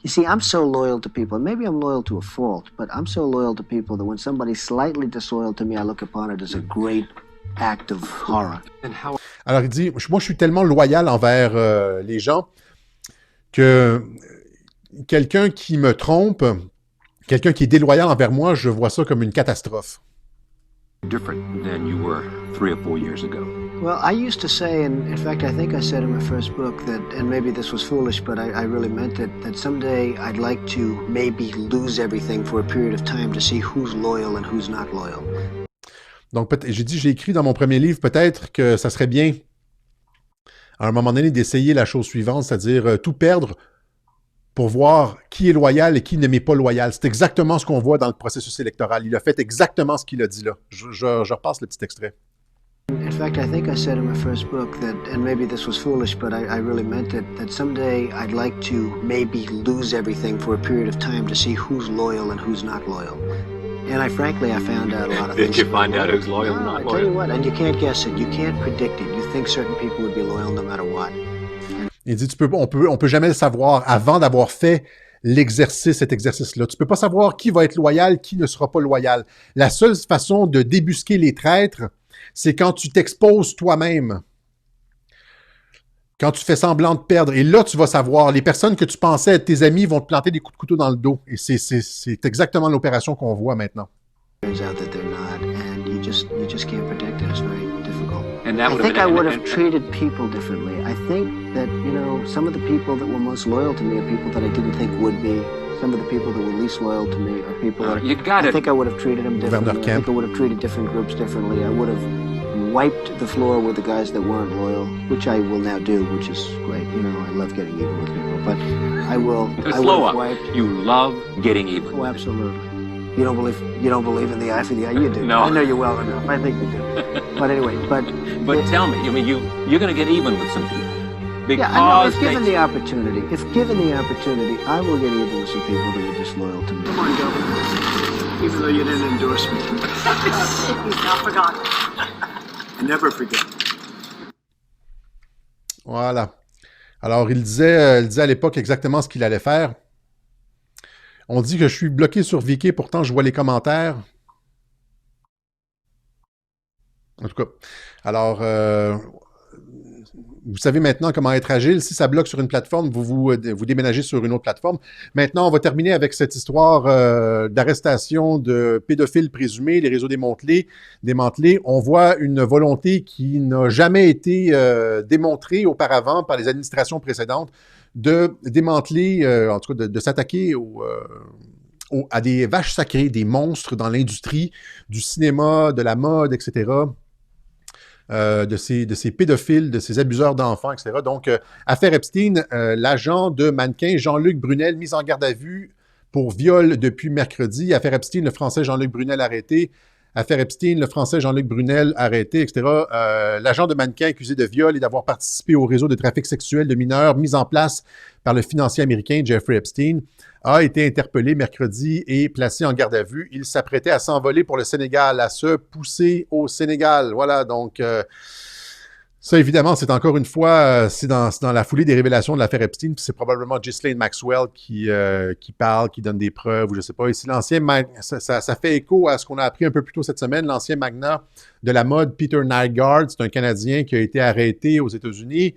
You see, I'm so loyal to people. Maybe I'm loyal to a fault, but I'm so loyal to people that when somebody's slightly disloyal to me, I look upon it as a great act of horror. Alors il dit, moi je suis tellement loyal envers les gens que quelqu'un qui me trompe, quelqu'un qui est déloyal envers moi, je vois ça comme une catastrophe. Different than you were 3 or 4 years ago. Well, I used to say, and in fact, I think I said in my first book that, and maybe this was foolish, but I really meant it, that someday I'd like to maybe lose everything for a period of time to see who's loyal and who's not loyal. Donc, j'ai écrit dans mon premier livre, peut-être que ça serait bien, à un moment donné, d'essayer la chose suivante, c'est-à-dire tout perdre pour voir qui est loyal et qui ne m'est pas loyal. C'est exactement ce qu'on voit dans le processus électoral. Il a fait exactement ce qu'il a dit là. Je repasse le petit extrait. In fact, I think I said in my first book that, and maybe this was foolish, but I really meant it, that someday I'd like to maybe lose everything for a period of time to see who's loyal and who's not loyal. And I found out a lot of things. Did you find out who's loyal and not loyal? I tell you what, and you can't guess it. You can't predict it. You think certain people would be loyal no matter what. Il dit, on peut jamais le savoir avant d'avoir fait cet exercice-là. Tu peux pas savoir qui va être loyal, qui ne sera pas loyal. La seule façon de débusquer les traîtres, c'est quand tu t'exposes toi-même. Quand tu fais semblant de perdre. Et là, tu vas savoir. Les personnes que tu pensais être tes amis vont te planter des coups de couteau dans le dos. Et c'est exactement l'opération qu'on voit maintenant. Turns out that they're not, and you just can't predict it. It's very difficult. And that I think I would have treated people differently. I think that, some of the people that were most loyal to me are people that I didn't think would be. some of the people that were least loyal to me are people that You got I it. think I would have treated them Gouverneur differently. I think Kemp. I would have treated different groups differently. I would have wiped the floor with the guys that weren't loyal, which I will now do, which is great. You know, I love getting even with people, but I will. I Slow will up. have wiped. You love getting even. Oh, absolutely. You don't believe in the eye for the eye. You do. No. I know you well enough. I think you do. But anyway, but Tell me, I mean, you're going to get even with some people. Because yeah, I know. If given the opportunity, I will get even with some people that are disloyal to me. Come on, Governor. Even though you didn't endorse me. He's not forgotten. I never forget. Voilà. Alors, il disait à l'époque exactement ce qu'il allait faire. On dit que je suis bloqué sur Viki, pourtant je vois les commentaires. En tout cas, alors, vous savez maintenant comment être agile. Si ça bloque sur une plateforme, vous déménagez sur une autre plateforme. Maintenant, on va terminer avec cette histoire d'arrestation de pédophiles présumés, les réseaux démantelés. On voit une volonté qui n'a jamais été démontrée auparavant par les administrations précédentes de démanteler, en tout cas de s'attaquer à des vaches sacrées, des monstres dans l'industrie du cinéma, de la mode, etc., de ces pédophiles, de ces abuseurs d'enfants, etc. Donc, affaire Epstein, l'agent de mannequin Jean-Luc Brunel, mis en garde à vue pour viol depuis mercredi. Affaire Epstein, le Français Jean-Luc Brunel arrêté. Affaire Epstein, le Français Jean-Luc Brunel arrêté, etc. L'agent de mannequin accusé de viol et d'avoir participé au réseau de trafic sexuel de mineurs mis en place par le financier américain Jeffrey Epstein a été interpellé mercredi et placé en garde à vue. Il s'apprêtait à s'envoler pour le Sénégal, à se pousser au Sénégal. Voilà, donc ça, évidemment, c'est encore une fois, c'est dans la foulée des révélations de l'affaire Epstein, puis c'est probablement Ghislaine Maxwell qui parle, qui donne des preuves, ou je ne sais pas. Ici, ça fait écho à ce qu'on a appris un peu plus tôt cette semaine, l'ancien magnat de la mode, Peter Nygaard, c'est un Canadien qui a été arrêté aux États-Unis.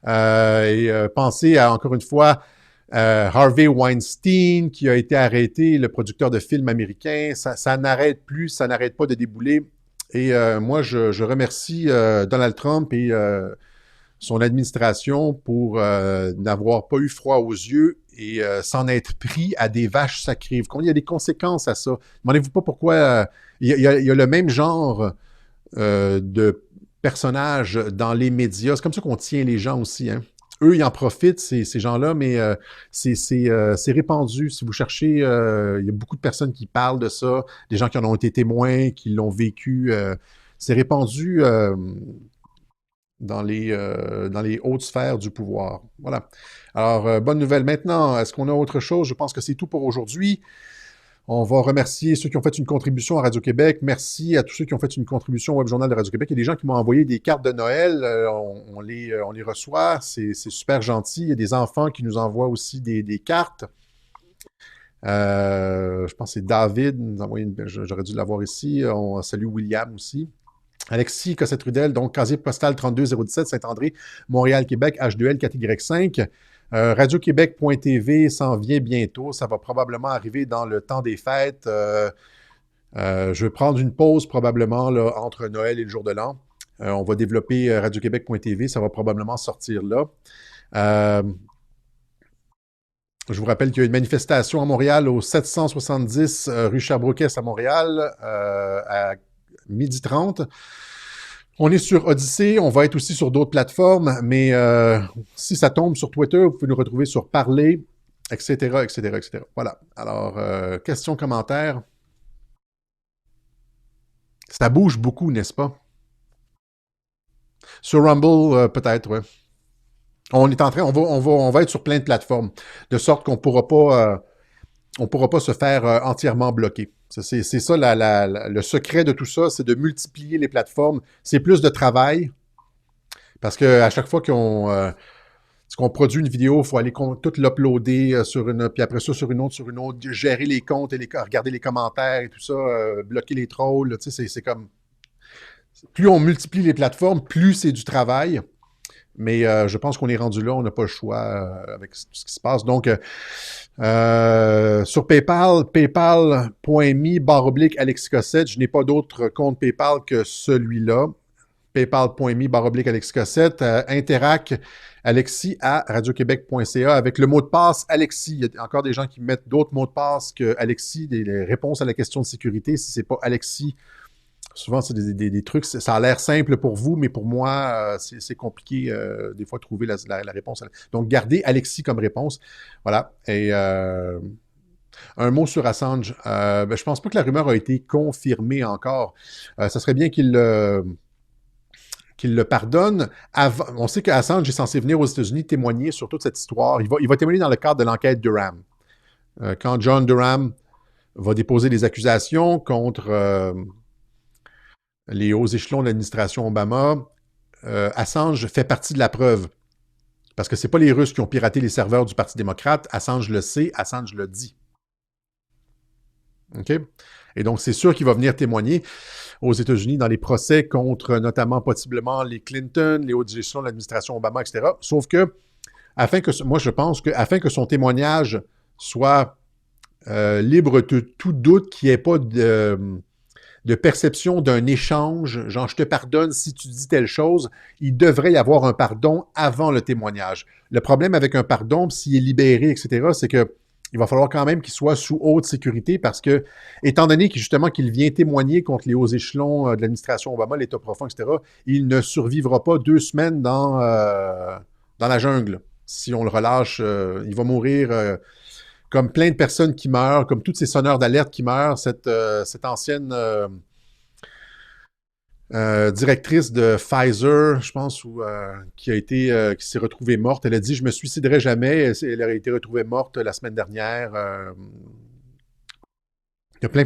Pensez à, encore une fois, Harvey Weinstein, qui a été arrêté, le producteur de films américain. Ça n'arrête plus, ça n'arrête pas de débouler. Et moi, je remercie Donald Trump et son administration pour n'avoir pas eu froid aux yeux et s'en être pris à des vaches sacrées. Il y a des conséquences à ça. Demandez-vous pas pourquoi il y a le même genre de personnages dans les médias. C'est comme ça qu'on tient les gens aussi, hein. Eux, ils en profitent, ces gens-là, mais c'est répandu. Si vous cherchez, il y a beaucoup de personnes qui parlent de ça, des gens qui en ont été témoins, qui l'ont vécu. C'est répandu dans les hautes sphères du pouvoir. Voilà. Alors, bonne nouvelle. Maintenant, est-ce qu'on a autre chose? Je pense que c'est tout pour aujourd'hui. On va remercier ceux qui ont fait une contribution à Radio-Québec. Merci à tous ceux qui ont fait une contribution au Web Journal de Radio-Québec. Il y a des gens qui m'ont envoyé des cartes de Noël. On les reçoit. C'est super gentil. Il y a des enfants qui nous envoient aussi des cartes. Je pense que c'est David. J'aurais dû l'avoir ici. On salue William aussi. Alexis Cossette-Rudel, donc casier postal 32017, Saint-André, Montréal, Québec, H2L 4Y5. Radio-Québec.tv s'en vient bientôt. Ça va probablement arriver dans le temps des fêtes. Je vais prendre une pause probablement là, entre Noël et le jour de l'an. On va développer Radio-Québec.tv. Ça va probablement sortir là. Je vous rappelle qu'il y a une manifestation à Montréal au 770 rue Sherbrooke-Est à Montréal à 12h30. On est sur Odyssey, on va être aussi sur d'autres plateformes, mais si ça tombe sur Twitter, vous pouvez nous retrouver sur Parler, etc., etc., etc. Voilà. Alors, questions, commentaires. Ça bouge beaucoup, n'est-ce pas? Sur Rumble, peut-être, ouais. On est en train, on va être sur plein de plateformes, de sorte qu'on pourra pas se faire entièrement bloquer. C'est ça, le secret de tout ça, c'est de multiplier les plateformes. C'est plus de travail, parce qu'à chaque fois qu'on produit une vidéo, il faut aller tout l'uploader sur une, puis après ça sur une autre, gérer les comptes, et regarder les commentaires et tout ça, bloquer les trolls. Tu sais, c'est comme... Plus on multiplie les plateformes, plus c'est du travail. Mais je pense qu'on est rendu là, on n'a pas le choix avec tout ce qui se passe. Donc, sur PayPal, paypal.me/Alexis Cossette, je n'ai pas d'autre compte PayPal que celui-là. paypal.me/Alexis Cossette, Interac Alexis à radioquebec.ca avec le mot de passe Alexis. Il y a encore des gens qui mettent d'autres mots de passe que Alexis, des réponses à la question de sécurité. Si c'est pas Alexis, souvent c'est des trucs, ça a l'air simple pour vous, mais pour moi, c'est compliqué des fois de trouver la réponse. Donc, gardez Alexis comme réponse. Voilà. Et un mot sur Assange. Je pense pas que la rumeur a été confirmée encore. Ça serait bien qu'il le pardonne. On sait qu'Assange est censé venir aux États-Unis témoigner sur toute cette histoire. Il va témoigner dans le cadre de l'enquête Durham. Quand John Durham va déposer des accusations contre les hauts échelons de l'administration Obama, Assange fait partie de la preuve. Parce que ce n'est pas les Russes qui ont piraté les serveurs du Parti démocrate. Assange le sait, Assange le dit. OK? Et donc, c'est sûr qu'il va venir témoigner aux États-Unis dans les procès contre notamment possiblement les Clinton, les hauts échelons de l'administration Obama, etc. Sauf que, moi, je pense qu'afin que son témoignage soit libre de tout doute, qu'il n'y ait pas de perception d'un échange, genre je te pardonne si tu dis telle chose, il devrait y avoir un pardon avant le témoignage. Le problème avec un pardon, s'il est libéré, etc., c'est que il va falloir quand même qu'il soit sous haute sécurité parce que, étant donné qu'il vient témoigner contre les hauts échelons de l'administration Obama, l'État profond, etc., il ne survivra pas 2 semaines dans la jungle. Si on le relâche, il va mourir comme plein de personnes qui meurent, comme tous ces sonneurs d'alerte qui meurent. Cette ancienne directrice de Pfizer, je pense, qui s'est retrouvée morte. Elle a dit « Je me suiciderai jamais ». Elle a été retrouvée morte la semaine dernière. Il y a plein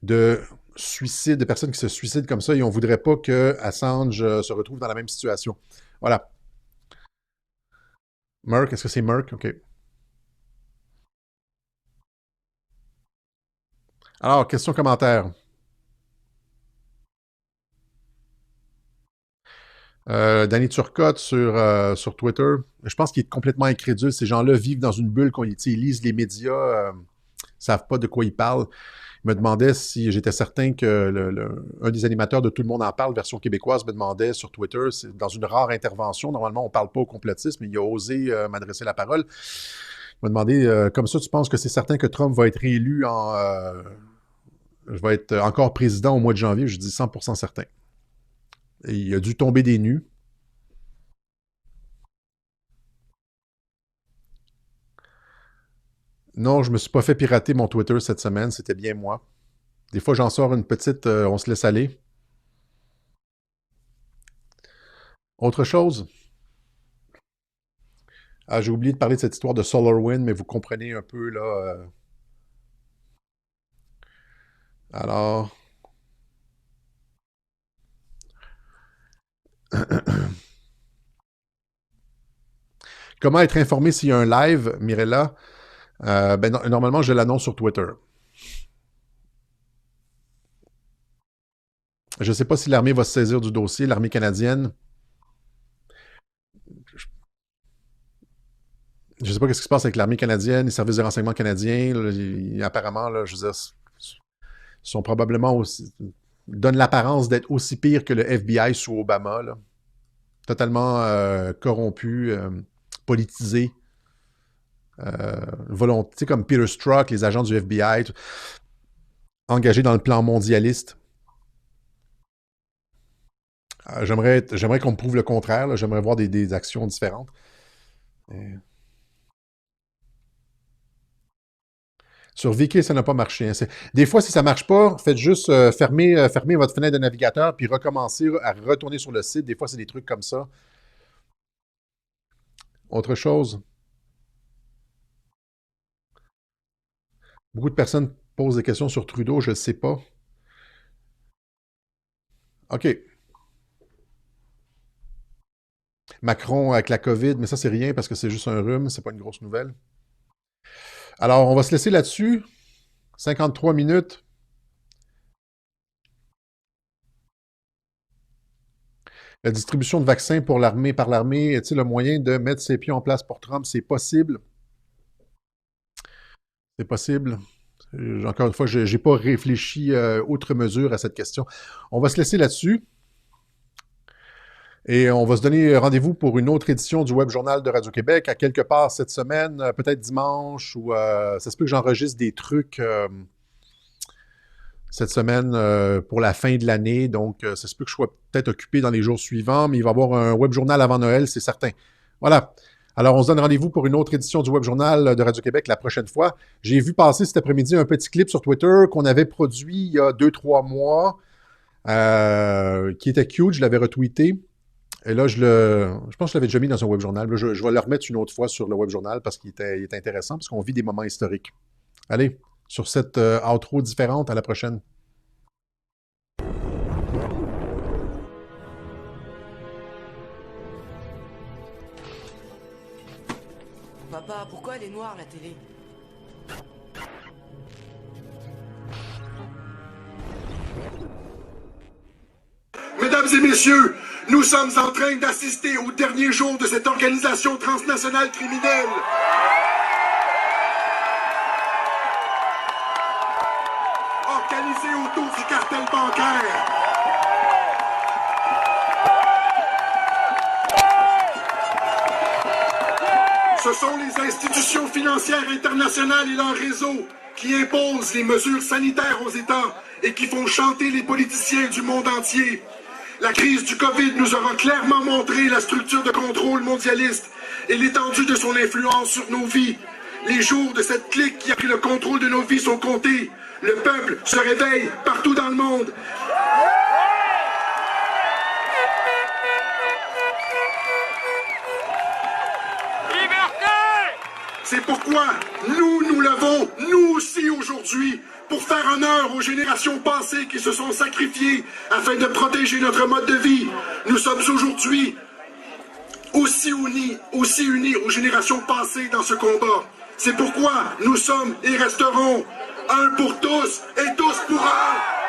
de suicides, de personnes qui se suicident comme ça et on ne voudrait pas que Assange se retrouve dans la même situation. Voilà. Merck, est-ce que c'est Merck? OK. Alors, question, commentaire. Danny Turcotte sur Twitter. Je pense qu'il est complètement incrédule. Ces gens-là vivent dans une bulle. Ils lisent les médias, ne savent pas de quoi ils parlent. Il me demandait si j'étais certain que un des animateurs de Tout le monde en parle, version québécoise, me demandait sur Twitter, c'est dans une rare intervention, normalement on ne parle pas au complotisme, mais il a osé m'adresser la parole. Il m'a demandé, comme ça, tu penses que c'est certain que Trump va être réélu va être encore président au mois de janvier? Je dis 100% certain. Et il a dû tomber des nues. Non, je me suis pas fait pirater mon Twitter cette semaine, c'était bien moi. Des fois, j'en sors une petite, on se laisse aller. Autre chose? Ah, j'ai oublié de parler de cette histoire de SolarWinds, mais vous comprenez un peu, là. Alors... Comment être informé s'il y a un live, Mirella? Normalement, je l'annonce sur Twitter. Je ne sais pas si l'armée va se saisir du dossier, l'armée canadienne. Je ne sais pas ce qui se passe avec l'armée canadienne, les services de renseignement canadiens. Là, apparemment, là, je veux dire, sont probablement aussi... donnent l'apparence d'être aussi pire que le FBI sous Obama. Là. Totalement corrompu, politisé. Volonté, comme Peter Strzok, les agents du FBI, engagés dans le plan mondialiste. J'aimerais qu'on me prouve le contraire. Là. J'aimerais voir des actions différentes. Sur VK, ça n'a pas marché. Hein. Des fois, si ça ne marche pas, faites juste fermer votre fenêtre de navigateur puis recommencer à retourner sur le site. Des fois, c'est des trucs comme ça. Autre chose. Beaucoup de personnes posent des questions sur Trudeau, je ne sais pas. OK. Macron avec la COVID, mais ça, c'est rien parce que c'est juste un rhume, c'est pas une grosse nouvelle. Alors, on va se laisser là-dessus. 53 minutes. La distribution de vaccins pour l'armée par l'armée, est-il le moyen de mettre ses pieds en place pour Trump? C'est possible. C'est possible. Encore une fois, je n'ai pas réfléchi outre mesure à cette question. On va se laisser là-dessus. Et on va se donner rendez-vous pour une autre édition du Web Journal de Radio-Québec à quelque part cette semaine, peut-être dimanche, ou ça se peut que j'enregistre des trucs cette semaine pour la fin de l'année. Donc, ça se peut que je sois peut-être occupé dans les jours suivants, mais il va y avoir un Web Journal avant Noël, c'est certain. Voilà. Alors, on se donne rendez-vous pour une autre édition du Web Journal de Radio-Québec la prochaine fois. J'ai vu passer cet après-midi un petit clip sur Twitter qu'on avait produit il y a 2-3 mois, qui était cute, je l'avais retweeté. Et là, je pense que je l'avais déjà mis dans un Web Journal. Là, je vais le remettre une autre fois sur le Web Journal parce qu'il est intéressant, parce qu'on vit des moments historiques. Allez, sur cette outro différente, à la prochaine. Papa, pourquoi elle est noire, la télé? Mesdames et messieurs, nous sommes en train d'assister au dernier jour de cette organisation transnationale criminelle. Organisée autour du cartel bancaire. Ce sont les institutions financières internationales et leurs réseaux qui imposent les mesures sanitaires aux États et qui font chanter les politiciens du monde entier. La crise du COVID nous aura clairement montré la structure de contrôle mondialiste et l'étendue de son influence sur nos vies. Les jours de cette clique qui a pris le contrôle de nos vies sont comptés. Le peuple se réveille partout dans le monde. C'est pourquoi nous levons, nous aussi aujourd'hui, pour faire honneur aux générations passées qui se sont sacrifiées afin de protéger notre mode de vie. Nous sommes aujourd'hui aussi unis aux générations passées dans ce combat. C'est pourquoi nous sommes et resterons un pour tous et tous pour un.